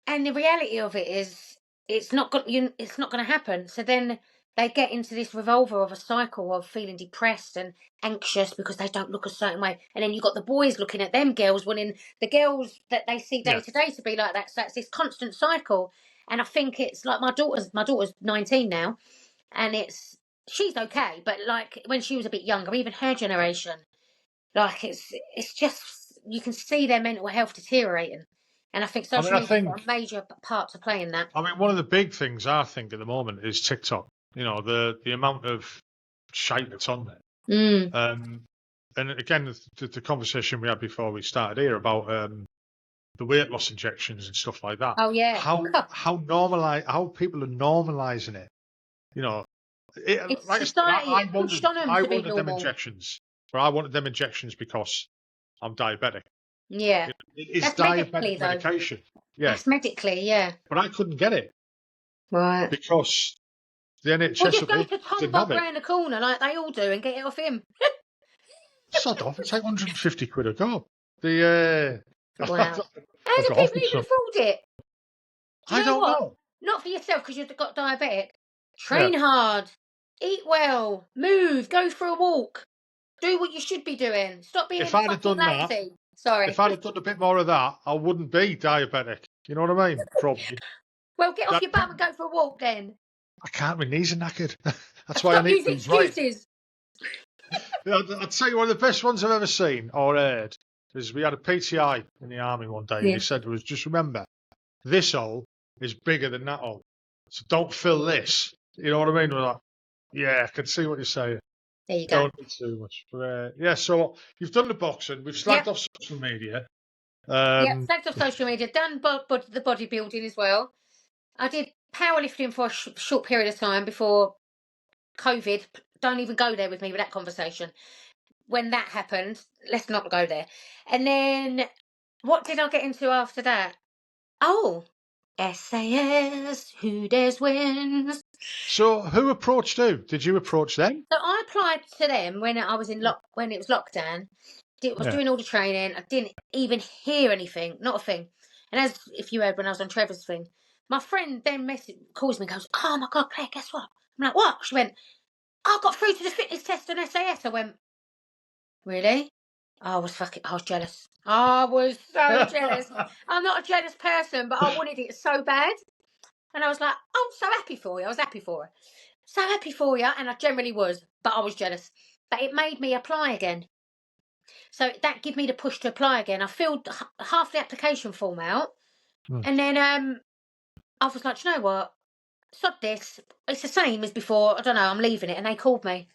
And the reality of it is, it's not going to happen. So then they get into this revolver of a cycle of feeling depressed and anxious because they don't look a certain way. And then you've got the boys looking at them girls, wanting the girls that they see day to day to be like that. So it's this constant cycle. And I think it's like my daughter's 19 now, and she's okay, but like when she was a bit younger, even her generation, like it's just, you can see their mental health deteriorating. And I think social media's got a major part to play in that. I mean, one of the big things I think at the moment is TikTok. The amount of shite that's on there. And again, the conversation we had before we started here about the weight loss injections and stuff like that. Oh yeah. How people are normalising it. It's like society I pushed on them to be normal. them injections, but I wanted them injections because I'm diabetic. Yeah. It is That's diabetic medication. Yeah. That's medically, yeah. But I couldn't get it. Right. Because the NHS... Well, just go to Tom Bob round the corner like they all do and get it off him. Sod off, it's like 150 quid a go. Wow. How do people even afford it? I don't know. Not for yourself because you've got diabetic. Train hard. Eat well. Move. Go for a walk. Do what you should be doing. Stop being fucking lazy. Sorry. If I'd have done a bit more of that, I wouldn't be diabetic. You know what I mean? Probably. Well, get off your bum and go for a walk then. I can't. My knees are knackered. That's why I need these excuses. I'd tell you one of the best ones I've ever seen or heard is we had a PTI in the army one day, and he said to us, just remember, this hole is bigger than that hole. So don't fill this. You know what I mean? We're like, yeah, I can see what you're saying. There you go. Don't do too much. But, so you've done the boxing. We've slagged off social media. Slagged off social media. Done the bodybuilding as well. I did powerlifting for a short period of time before COVID. Don't even go there with me with that conversation. When that happened, let's not go there. And then, what did I get into after that? Oh, SAS, who dares wins. So who approached who? Did you approach them? So I applied to them when I was when it was lockdown. I was doing all the training. I didn't even hear anything, not a thing. And as if you heard when I was on Trevor's thing, my friend then calls me and goes, oh my God, Claire, guess what? I'm like, what? She went, I got through to the fitness test on SAS. I went, really? I was jealous. I was so jealous. I'm not a jealous person, but I wanted it so bad. And I was like, I'm so happy for you. I was happy for her. So happy for you. And I generally was, but I was jealous. But it made me apply again. So that gave me the push to apply again. I filled half the application form out. And then I was like, do you know what? Sod this. It's the same as before. I don't know. I'm leaving it. And they called me.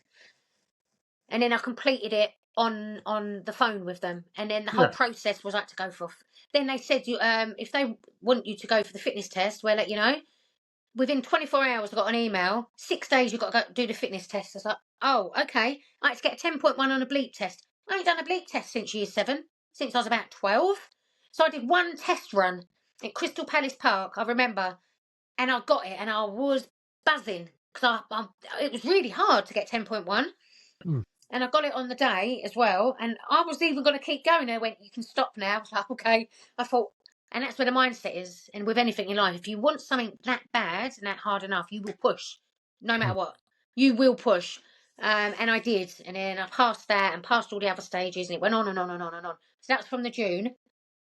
And then I completed it on the phone with them. And then the whole process was like to go for. Then they said, if they want you to go for the fitness test, we'll let you know. Within 24 hours, I got an email. 6 days, you've got to go do the fitness test. I was like, oh, okay. I had to get a 10.1 on a bleep test. I ain't done a bleep test since year 7, since I was about 12. So I did one test run at Crystal Palace Park, I remember. And I got it, and I was buzzing. Because it was really hard to get 10.1. And I got it on the day as well. And I was even going to keep going. They went, you can stop now. I was like, okay. I thought, and that's where the mindset is. And with anything in life, if you want something that bad and that hard enough, you will push. No matter what. You will push. And I did. And then I passed that and passed all the other stages. And it went on and on and on and on. So that was from the June.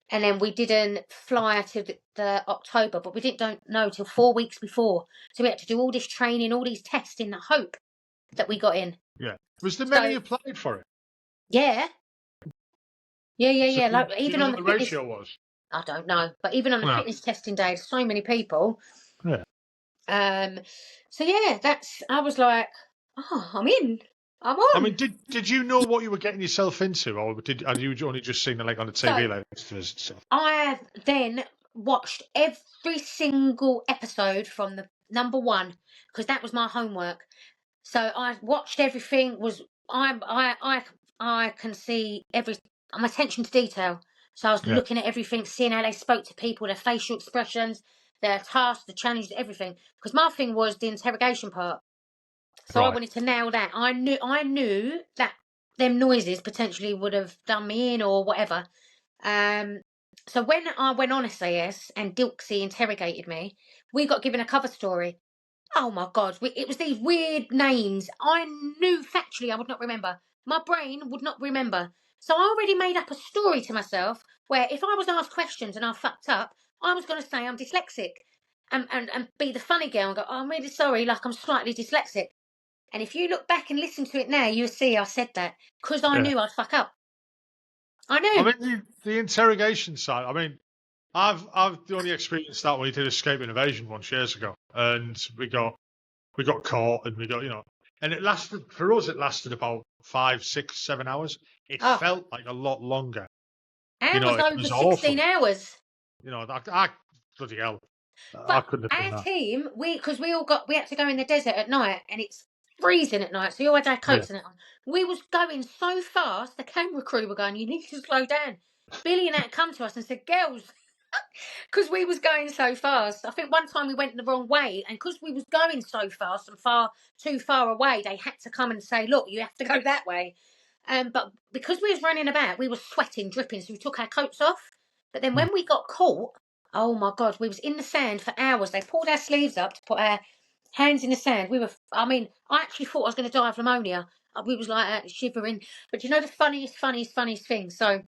And then we didn't fly to the October. But we don't know till 4 weeks before. So we had to do all this training, all these tests in the hope that we got in. Yeah. Was there So many applied for it? yeah. So Like do you even know on what the the fitness, ratio was? I don't know, but even on the No. fitness testing day, so many people. Yeah. So yeah, I was like, oh, I'm in. I'm I on. mean, did you know what you were getting yourself into, or had you only just seen it like on the TV, So like extras and stuff? I then watched every single episode from the number one because that was my homework. So I watched everything. I can see every. I'm attention to detail. So I was Yeah. looking at everything, seeing how they spoke to people, their facial expressions, their tasks, the challenges, everything. Because my thing was the interrogation part. So I Right. wanted to nail that. I knew that them noises potentially would have done me in or whatever. So when I went on SAS and Dilksy interrogated me, we got given a cover story. Oh my God, it was these weird names. I knew factually I would not remember. My brain would not remember. So I already made up a story to myself where if I was asked questions and I fucked up, I was going to say I'm dyslexic and be the funny girl and go, oh, I'm really sorry, like I'm slightly dyslexic. And if you look back and listen to it now, you'll see I said that because I Yeah. knew I'd fuck up. I I knew. mean, the interrogation side. I mean, I've only experienced that when we did Escape and Evasion once years ago, and we got caught, and we got and it lasted for us. It lasted about 5, 6, 7 hours. It Oh, felt like a lot longer. I was It over was 16 awful. hours. I bloody hell, I But couldn't have done our that. team, because we had to go in the desert at night and it's freezing at night, so you all had our Yeah. coats and it on. We was going so fast, the camera crew were going, you need to slow down. Billy and that come to us and said, girls, because we was going so fast. I think one time we went the wrong way, and because we was going so fast and too far away, they had to come and say, look, you have to go that way. But because we was running about, we were sweating, dripping, so we took our coats off. But then when we got caught, oh my God, we was in the sand for hours. They pulled our sleeves up to put our hands in the sand. I actually thought I was going to die of pneumonia. We was like shivering. But you know the funniest thing? So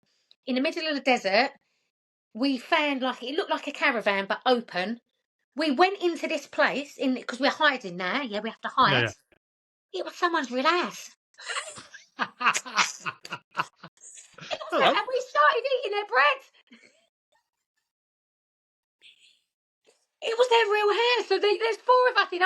in the middle of the desert, we found it looked like a caravan, but open. We went into this place because we're hiding now. Yeah, we have to Yeah, hide. yeah. It was someone's real ass. It was that, Hello. and we started eating their bread. It was their real hair. So there's 4 of us in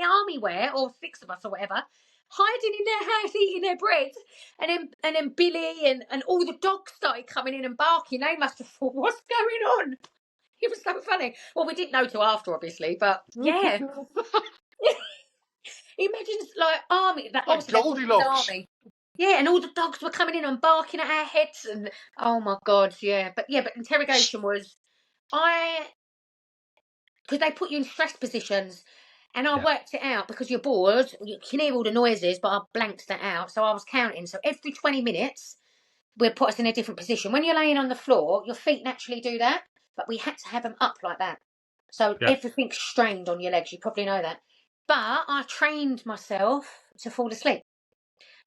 army wear, or 6 of us or whatever, hiding in their house eating their bread. And then Billy and all the dogs started coming in and barking. They must have thought, what's going on? It was so funny. Well, we didn't know till after, obviously, but yeah. Imagine army. That Like obviously they thought it was Goldilocks. army. Yeah, and all the dogs were coming in and barking at our heads, and oh my God, yeah. But interrogation was because they put you in stress positions, and I Yeah. worked it out because you're bored. You can hear all the noises, but I blanked that out, so I was counting. So every 20 minutes, we'd put us in a different position. When you're laying on the floor, your feet naturally do that, but we had to have them up like that, so Yeah. everything's strained on your legs. You probably know that. But I trained myself to fall asleep.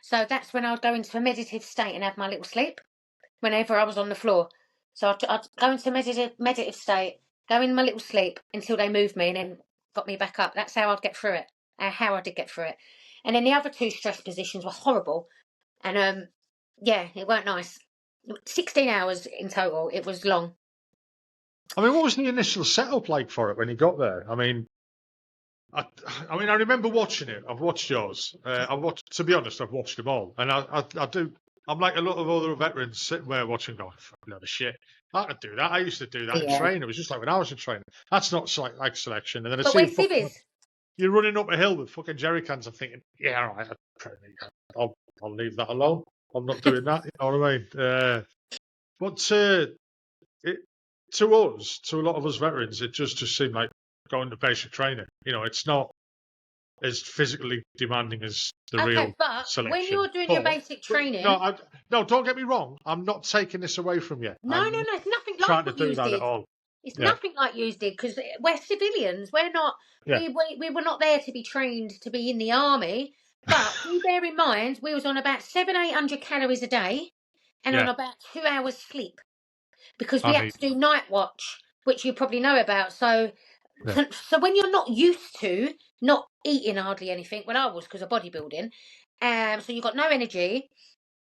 So that's when I would go into a meditative state and have my little sleep whenever I was on the floor. So I'd go into a meditative state, go in my little sleep until they moved me and then got me back up. That's how I'd get through it, how I did get through it. And then the other 2 stress positions were horrible. And yeah, it weren't nice. 16 hours in total. It was long. I mean, what was the initial setup like for it when you got there? I mean, I remember watching it. I've watched yours. To be honest, I've watched them all, and I do. I'm like a lot of other veterans sitting there watching, going, "Fuck, another shit." I could do that. I used to do that in Yeah. training. It was just like when I was in training. That's not like selection. And then I But see we're you fucking, civvies. you're running up a hill with fucking jerry cans. I'm thinking, yeah, all right, I'll leave that alone. I'm not doing that. You know what I mean? But it, to us, to a lot of us veterans, it just seemed like going to basic training. It's not as physically demanding as the real Okay, but when selection. you're doing your basic training, No, don't get me wrong. I'm not taking this away from you. no, I'm not it's nothing trying like to what do you that at did. all. It's Yeah, nothing like you did because we're civilians. We're not. yeah, We were not there to be trained to be in the army. But do bear in mind, we was on about 700-800 calories a day, and on yeah. about 2 hours sleep because we I had mean, to do night watch, which you probably know about. So So when you're not used to not eating hardly anything, well, I was because of bodybuilding, so you've got no energy,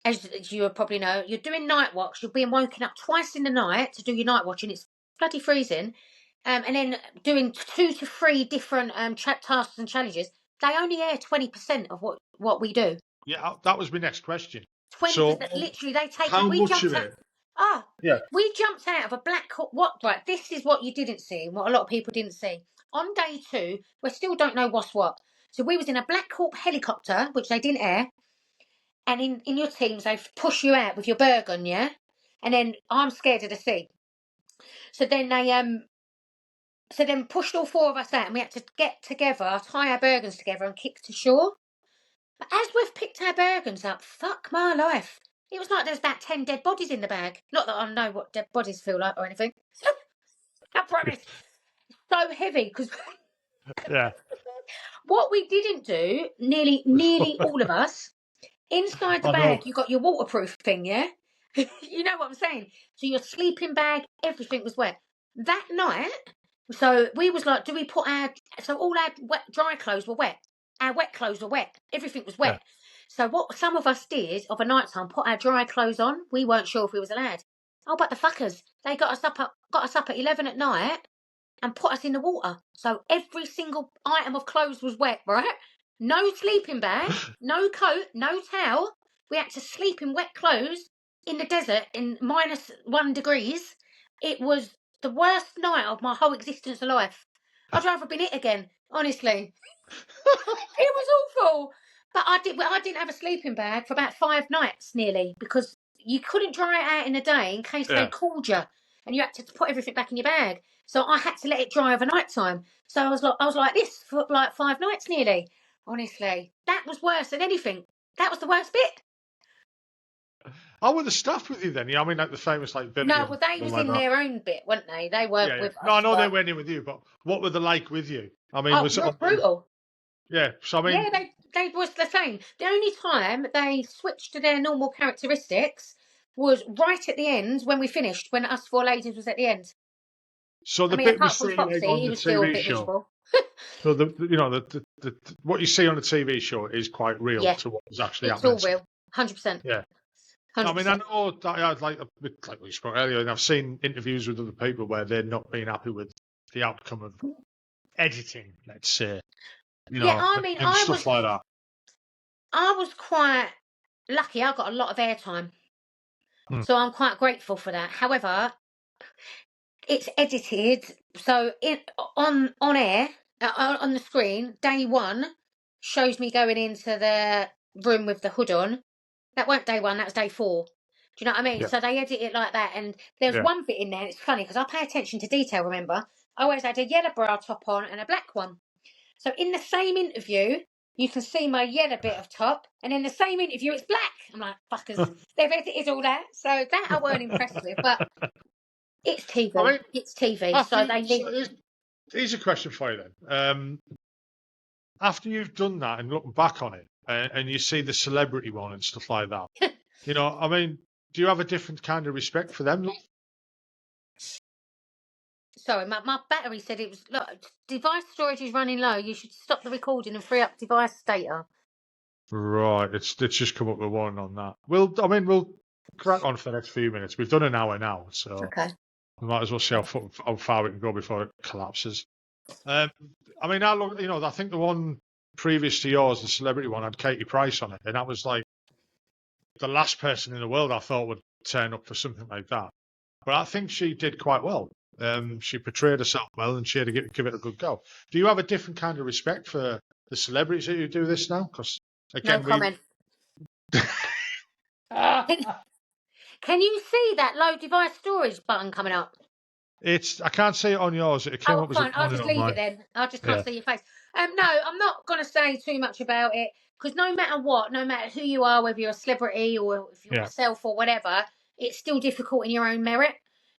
as you probably know. You're doing night watch. You're being woken up twice in the night to do your night watch, and it's bloody freezing. And then doing 2 to 3 different tasks and challenges. They only air 20% of what we do. Yeah, that was my next question. 20%. So, Literally, they take how it. We much jumped of out. it? Yeah. We jumped out of a black hawk. What? Right. This is what you didn't see, and what a lot of people didn't see. On day 2, we still don't know what's what. So we was in a Black Hawk helicopter, which they didn't air. And in your teams, they push you out with your Bergen, yeah? And then I'm scared of the sea. So then they pushed all 4 of us out, and we had to get together, tie our Bergens together and kick to shore. But as we've picked our Bergens up, fuck my life. It was like there's about 10 dead bodies in the bag. Not that I know what dead bodies feel like or anything. I promise. So heavy, because Yeah. what we didn't do, nearly all of us, inside the I bag, know. you got your waterproof thing, yeah? You know what I'm saying? So your sleeping bag, everything was wet. That night, so we was like, do we put so all our dry clothes were wet. Our wet clothes were wet. Everything was wet. Yeah. So what some of us did of a night time, put our dry clothes on. We weren't sure if we was allowed. Oh, but the fuckers, they got us up at 11 at night and put us in the water. So every single item of clothes was wet, right? No sleeping bag, no coat, no towel. We had to sleep in wet clothes in the desert in -1 degrees. It was the worst night of my whole existence of life. I'd rather been it again, honestly. It was awful. But I didn't have a sleeping bag for about 5 nights nearly, because you couldn't dry it out in a day in case they called you, and you had to put everything back in your bag. So I had to let it dry over night time. So I was like this for like 5 nights nearly. Honestly, that was worse than anything. That was the worst bit. How were the staff with you then? Yeah, I mean, like the famous like video. No, well, they was like in that. their own bit, weren't they? They weren't with us. No, I know they but... went in with you, but what were they like with you? I mean, was it brutal. Yeah, so I mean, Yeah, they was the same. The only time they switched to their normal characteristics was right at the end when we finished, when us 4 ladies was at the end. so the I mean, bit we apart from see like, Foxy, on he the was still a TV bit show. miserable. So the what you see on the TV show is quite real Yeah. to what was actually It's happening. all real, 100%. Yeah. 100%. I mean, I know that like we spoke earlier, and I've seen interviews with other people where they're not being happy with the outcome of editing, let's say. Yeah, I mean, and stuff like that. I was quite lucky. I got a lot of airtime, so I'm quite grateful for that. However, it's edited, so on air, on the screen, day 1 shows me going into the room with the hood on. That weren't day 1, that was day 4. Do you know what I mean? Yeah. So they edit it like that. And there's one bit in there, and it's funny because I pay attention to detail, remember? I always had a yellow bra top on and a black one. So in the same interview, you can see my yellow bit of top, and in the same interview, it's black. I'm like, fuckers, they've edited all that. So that I weren't impressed with, but it's TV. I mean, it's TV. So they need... Here's a question for you then. After you've done that and look back on it, and you see the celebrity one and stuff like that, I mean, do you have a different kind of respect for them? Sorry, my battery said it was... Look, device storage is running low. You should stop the recording and free up device data. Right, it's just come up with one on that. We'll crack on for the next few minutes. We've done an hour now, so Okay. we might as well see how far we can go before it collapses. I mean, I think the one previous to yours, the celebrity one, had Katie Price on it, and that was like the last person in the world I thought would turn up for something like that. But I think she did quite well. She portrayed herself well, and she had to give it a good go. Do you have a different kind of respect for the celebrities that you do this now? Because again, No comment. Can you see that low device storage button coming up? I can't see it on yours. It came up as fine. a I'll just leave it then. I just can't see your face. No, I'm not going to say too much about it, because no matter what, no matter who you are, whether you're a celebrity or if you're yourself or whatever, it's still difficult in your own merit,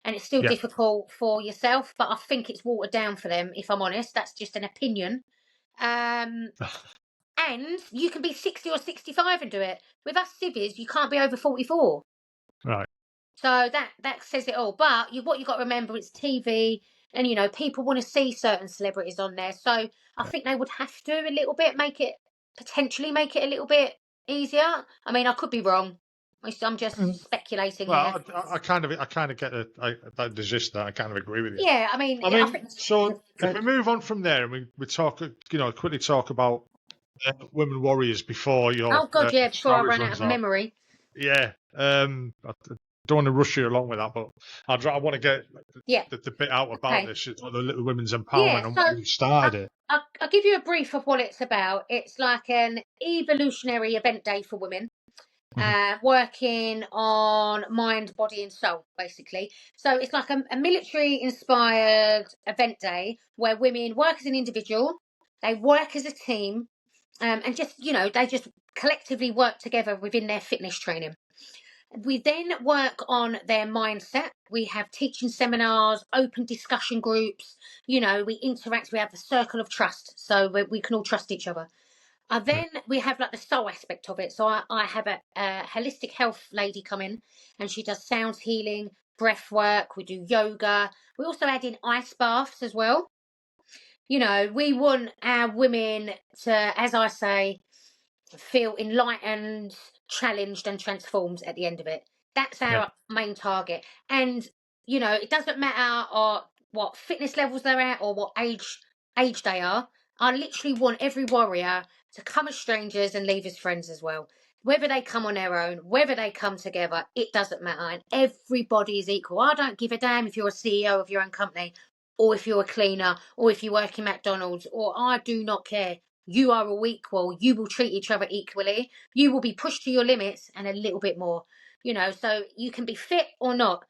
and it's still difficult for yourself. But I think it's watered down for them, if I'm honest. That's just an opinion. And you can be 60 or 65 and do it. With us civvies, you can't be over 44. Right. So that says it all. But what you got to remember, it's TV. and people want to see certain celebrities on there. So I think they would have to a little bit potentially make it a little bit easier. I mean, I could be wrong. I'm just speculating here. Well, I kind of get the gist of that. I kind of agree with you. Yeah, I mean, I I mean, think. so if we move on from there and we talk, quickly talk about women warriors before your Oh God, yeah. Before I storage run out runs of out. memory. Yeah. I don't want to rush you along with that, but I want to get Yeah. the bit out about Okay. this, the little women's empowerment Yeah. and So why you started it. I'll give you a brief of what it's about. It's like an evolutionary event day for women. Mhm. Working on mind, body, and soul, basically. So it's like a military-inspired event day where women work as an individual, they work as a team, and just they just collectively work together within their fitness training. We then work on their mindset. We have teaching seminars, open discussion groups. We interact. We have the circle of trust, so we can all trust each other. Yeah. Then we have like the soul aspect of it. So I have a holistic health lady come in, and she does sound healing, breath work. We do yoga. We also add in ice baths as well. We want our women to, as I say, feel enlightened, challenged, and transformed at the end of it. That's Yeah. our main target. And it doesn't matter what fitness levels they're at or what age they are. I literally want every warrior to come as strangers and leave as friends as well. Whether they come on their own, whether they come together, it doesn't matter. And everybody is equal. I don't give a damn if you're a CEO of your own company, or if you're a cleaner, or if you work in McDonald's, or I do not care. You are all equal. You will treat each other equally. You will be pushed to your limits and a little bit more. So you can be fit or not.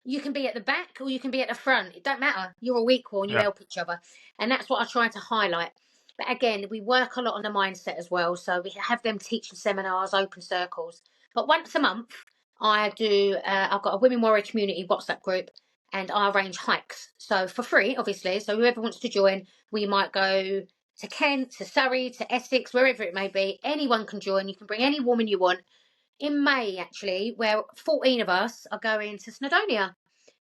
You can be at the back or you can be at the front. It don't matter. You're all equal and you Yeah. help each other. And that's what I try to highlight. But again, we work a lot on the mindset as well. So we have them teaching seminars, open circles. But once a month, I've got a Women Warrior Community WhatsApp group, and I arrange hikes. So for free, obviously. So whoever wants to join, we might go to Kent, to Surrey, to Essex, wherever it may be. Anyone can join. You can bring any woman you want. In May, actually, where 14 of us are going to Snowdonia.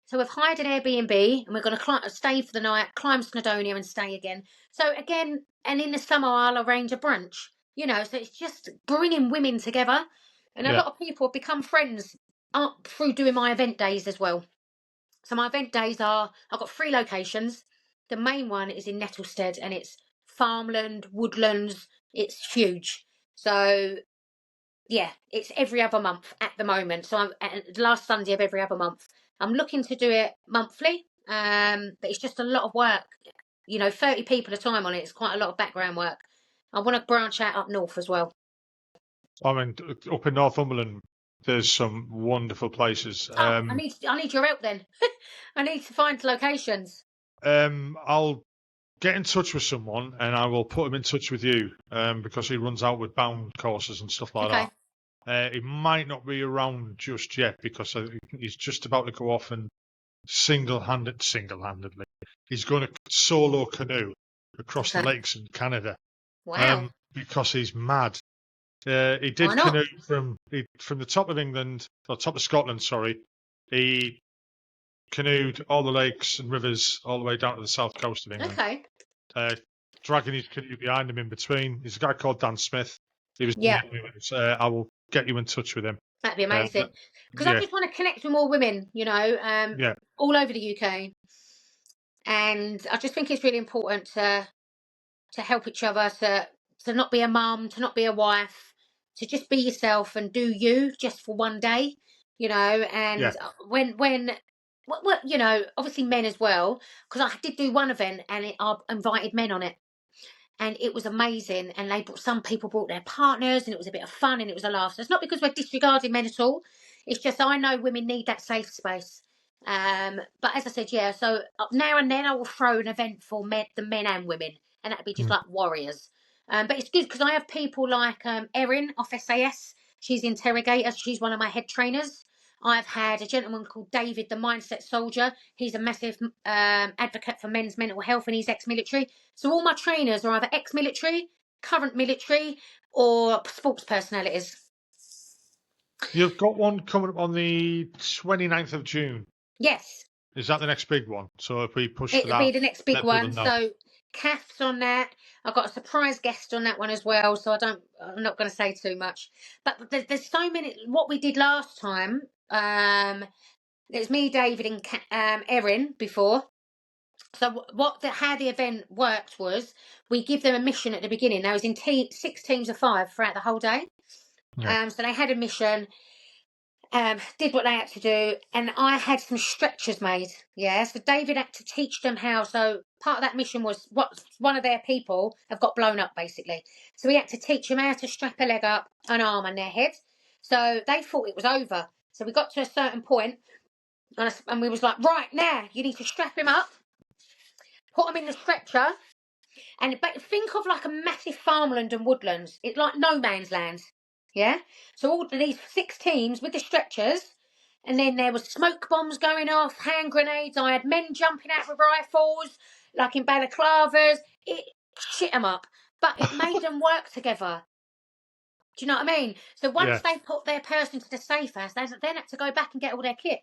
So we've hired an Airbnb and we're going to stay for the night, climb Snowdonia and stay again. So again, and in the summer I'll arrange a brunch. So it's just bringing women together. And a Yeah. lot of people have become friends through doing my event days as well. So my event days I've got 3 locations. The main one is in Nettlestead and it's farmland, woodlands. It's huge. So yeah, it's every other month at the moment. So I'm at the last Sunday of every other month. I'm looking to do it monthly, but it's just a lot of work. 30 people at a time on it. It's quite a lot of background work. I want to branch out up north as well. I mean, up in Northumberland, there's some wonderful places. I need your help then. I need to find locations. I'll get in touch with someone and I will put him in touch with you because he runs out with bound courses and stuff like Okay. that. He might not be around just yet because he's just about to go off and single-handedly, he's going to solo canoe across the Okay. lakes in Canada. Wow. Because he's mad. He did Why not? canoe from the top of England, or top of Scotland, sorry. He canoed all the lakes and rivers all the way down to the south coast of England. Okay. Dragging his canoe behind him in between. There's a guy called Dan Smith. He was. Yeah. I will get you in touch with him. That'd be amazing. Because yeah. I just want to connect with more women, Yeah. all over the UK. And I just think it's really important to help each other, to not be a mum, to not be a wife, to just be yourself and do you just for one day, and Yeah. when obviously men as well, because I did do one event and I invited men on it. And it was amazing. And some people brought their partners, and it was a bit of fun, and it was a laugh. So it's not because we're disregarding men at all. It's just I know women need that safe space. But as I said, yeah. So now and then I will throw an event for the men and women, and that'd be just like warriors. But it's good because I have people like Erin off SAS. She's interrogator. She's one of my head trainers. I've had a gentleman called David, the Mindset Soldier. He's a massive advocate for men's mental health, and he's ex-military. So all my trainers are either ex-military, current military, or sports personalities. You've got one coming up on the 29th of June. Yes. Is that the next big one? So if we push for It'll that, be the next big let people one. know. So Kath's on that. I've got a surprise guest on that one as well. So I'm not going to say too much. But there's so many. What we did last time, it was me, David, and Erin before. So how the event worked was we give them a mission at the beginning. There was in 6 teams of 5 throughout the whole day. Yeah. So they had a mission. Did what they had to do, and I had some stretchers made. Yeah, so David had to teach them how. So part of that mission was one of their people have got blown up basically. So we had to teach them how to strap a leg up, an arm, and their head. So they thought it was over. So we got to a certain point, and we was like, right now, you need to strap him up, put him in the stretcher, and think of like a massive farmland and woodlands. It's like no man's land. Yeah. So all of these 6 teams with the stretchers, and then there was smoke bombs going off, hand grenades. I had men jumping out with rifles, like in balaclavas. It shit them up, but it made them work together. Do you know what I mean? So once they put their person to the safe house, they then had to go back and get all their kit.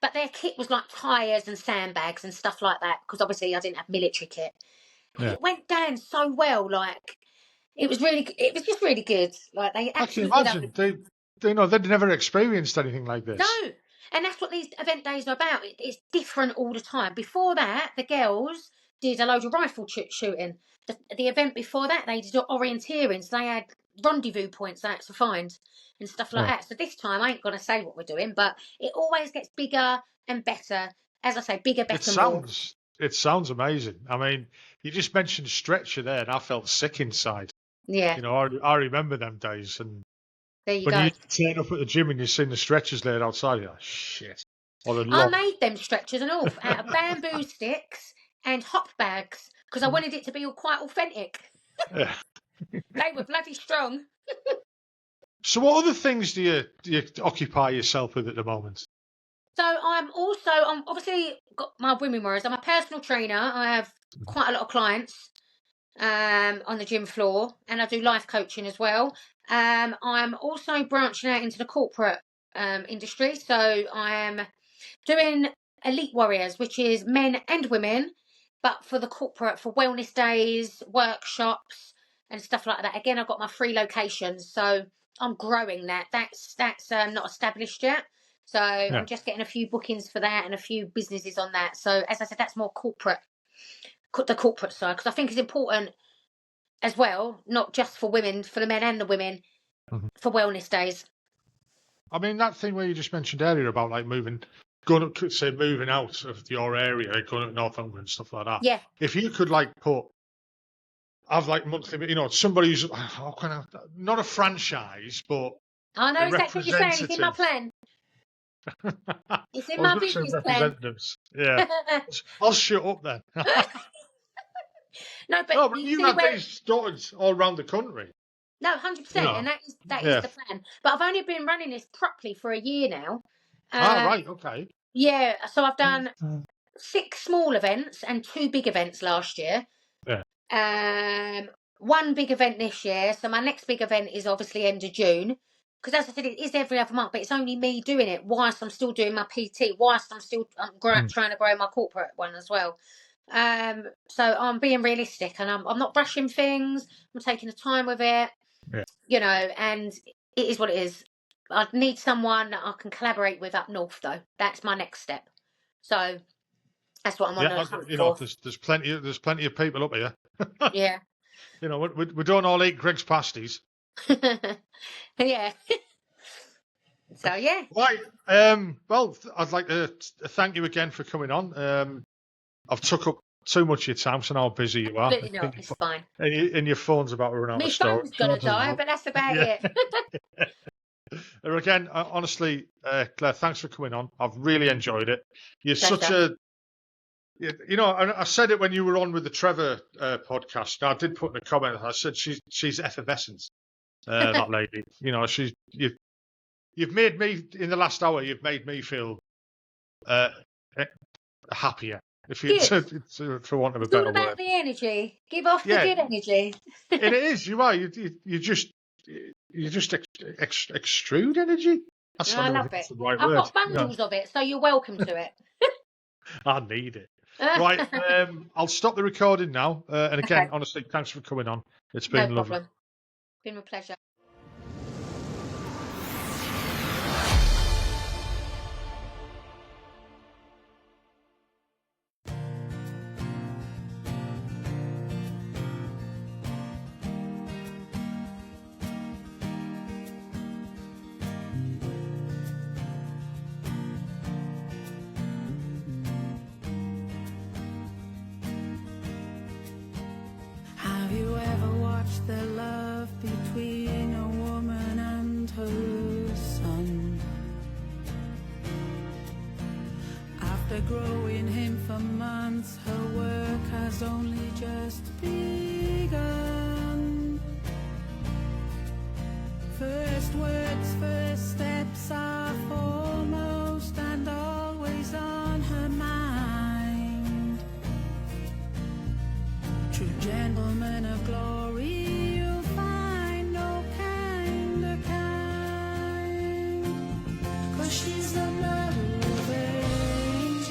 But their kit was like tyres and sandbags and stuff like that, because obviously I didn't have military kit. But it went down so well, like it was just really good. Like they I can absolutely imagine they'd never experienced anything like this. No, and that's what these event days are about. It's different all the time. Before that, the girls did a load of rifle shooting. The event before that, they did orienteering. So they had rendezvous points they had to find and stuff like that. So this time, I ain't going to say what we're doing, but it always gets bigger and better. As I say, bigger, better, more. It sounds amazing. I mean, you just mentioned stretcher there, and I felt sick inside. Yeah. You know, I remember them days, and There you when go. you turn up at the gym and you've seen the stretchers laid outside, you're like, shit. I made them stretchers and all out of bamboo sticks and hop bags because I wanted it to be all quite authentic. Yeah. They were bloody strong. So what other things do you occupy yourself with at the moment? So I'm obviously got my women wearers. I'm a personal trainer. I have quite a lot of clients on the gym floor, and I do life coaching as well. I'm also branching out into the corporate industry. So I am doing Elite Warriors, which is men and women, but for the corporate, for wellness days, workshops, and stuff like that. Again, I've got my 3 locations, so I'm growing that. That's not established yet. So I'm just getting a few bookings for that and a few businesses on that. So as I said, that's more corporate, the corporate side, because I think it's important as well, not just for women, for the men and the women, for wellness days. I mean, that thing where you just mentioned earlier about like moving out of your area, going up to Northampton and stuff like that. Yeah. If you could have like monthly, you know, somebody who's not a franchise, but I know exactly what you're saying. It's in my plan. It's in my business plan. Representatives. Yeah. I'll shut up then. No, but you have these started all around the country. No, 100%, and that is the plan. But I've only been running this properly for a year now. Right, okay. Yeah, so I've done 6 small events and 2 big events last year. Yeah. 1 big event this year. So my next big event is obviously end of June. Because as I said, it is every other month, but it's only me doing it whilst I'm still doing my PT, whilst I'm still trying to grow my corporate one as well. So I'm being realistic, and I'm not rushing things. I'm taking the time with it. Yeah. You know, and it is what it is. I need someone that I can collaborate with up north, though. That's my next step. So that's what I'm on the hunt for. There's plenty of people up here. Yeah. You know, we don't all eat Greg's pasties. Yeah. So yeah. Right. Well, I'd like to thank you again for coming on. I've took up too much of your time, so now how busy you are. Absolutely not. It's fine. And your phone's about to run out of storage. My phone's going to die, but that's about it. Again, honestly, Claire, thanks for coming on. I've really enjoyed it. You're such you know, and I said it when you were on with the Trevor podcast. I did put in a comment. I said she's effervescent. That lady. You know, you've made me in the last hour. You've made me feel happier. If you for want of a better word. It's all about the energy. Give off the good energy. And it is. You are. You just extrude energy. I love it. I've got bundles of it, so you're welcome to it. I need it. Right, I'll stop the recording now. And again, Okay. honestly, thanks for coming on. It's No been lovely. problem. Been a pleasure. Have you ever watched the love between a woman and her son? After growing him for months, her work has only just begun. First words, first steps are foremost and always on her mind. True gentlemen of glory, you'll find no kinder kind. 'Cause she's the mother of angels.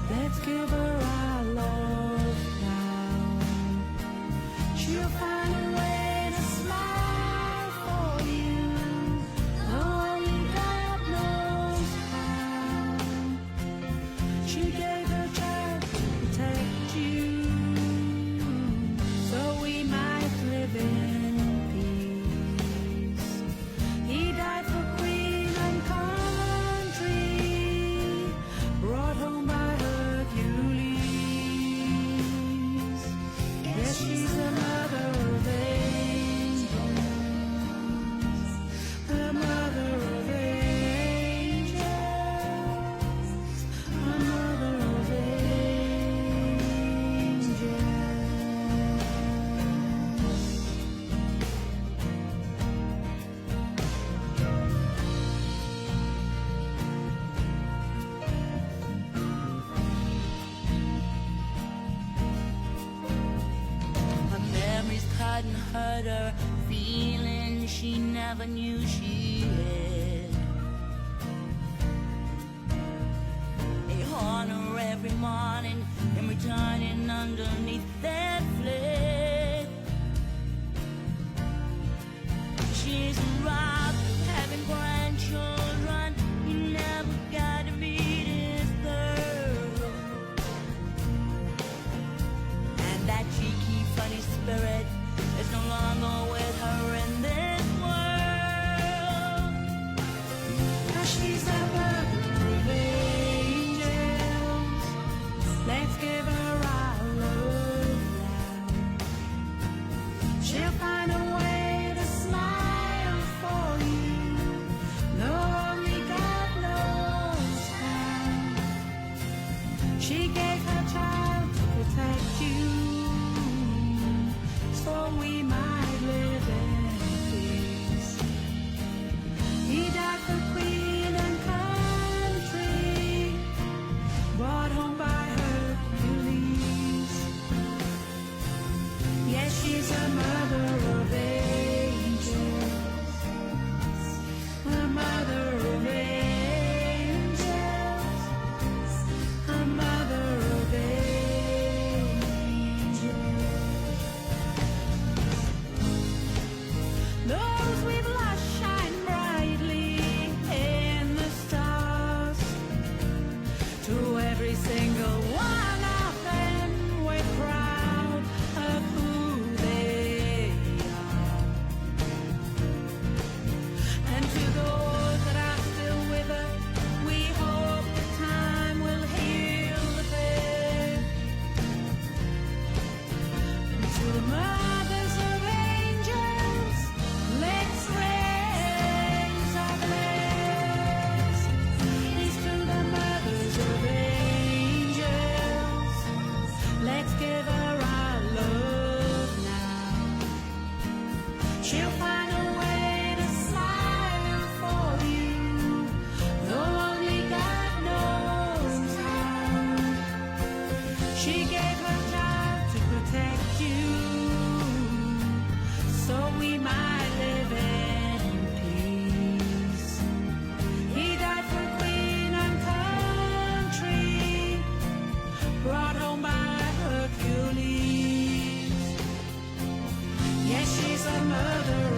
Let's give her our love now. She'll find a way to smile for you. Only God knows how. She gave her child to protect you, so we might live in peace. He died for queen and country, brought home by Hercules. Yes, she's the mother of angels, the mother of angels, the mother of angels. Her memories couldn't hurt her feelings she never knew she had. They haunt her every morning and returning underneath that flag. She's robbed of having grandchildren. You never got to meet his girl. And that cheeky, funny spirit is no longer with her in this world. 'Cause she's the mother of angels. Let's give her our love now. She'll find a way to smile for you. No, only God knows how. She gave her child to protect you, so we might live in peace. He died for queen and country, brought home by Hercules. Yes, she's a mother of angels, a mother of angels, a mother of angels. Those we've lost shine brightly in the stars. To every single one of them, we're proud of who they are. And to those that are still with us, we hope that time will heal the pain. And to the mothers of angels, let's raise our glass. Here's to the mothers of angels. Let's give her our love now. She'll find a way to smile for you, though only God knows how. She gave her child to protect you, so we might live in peace. He died for queen and country. another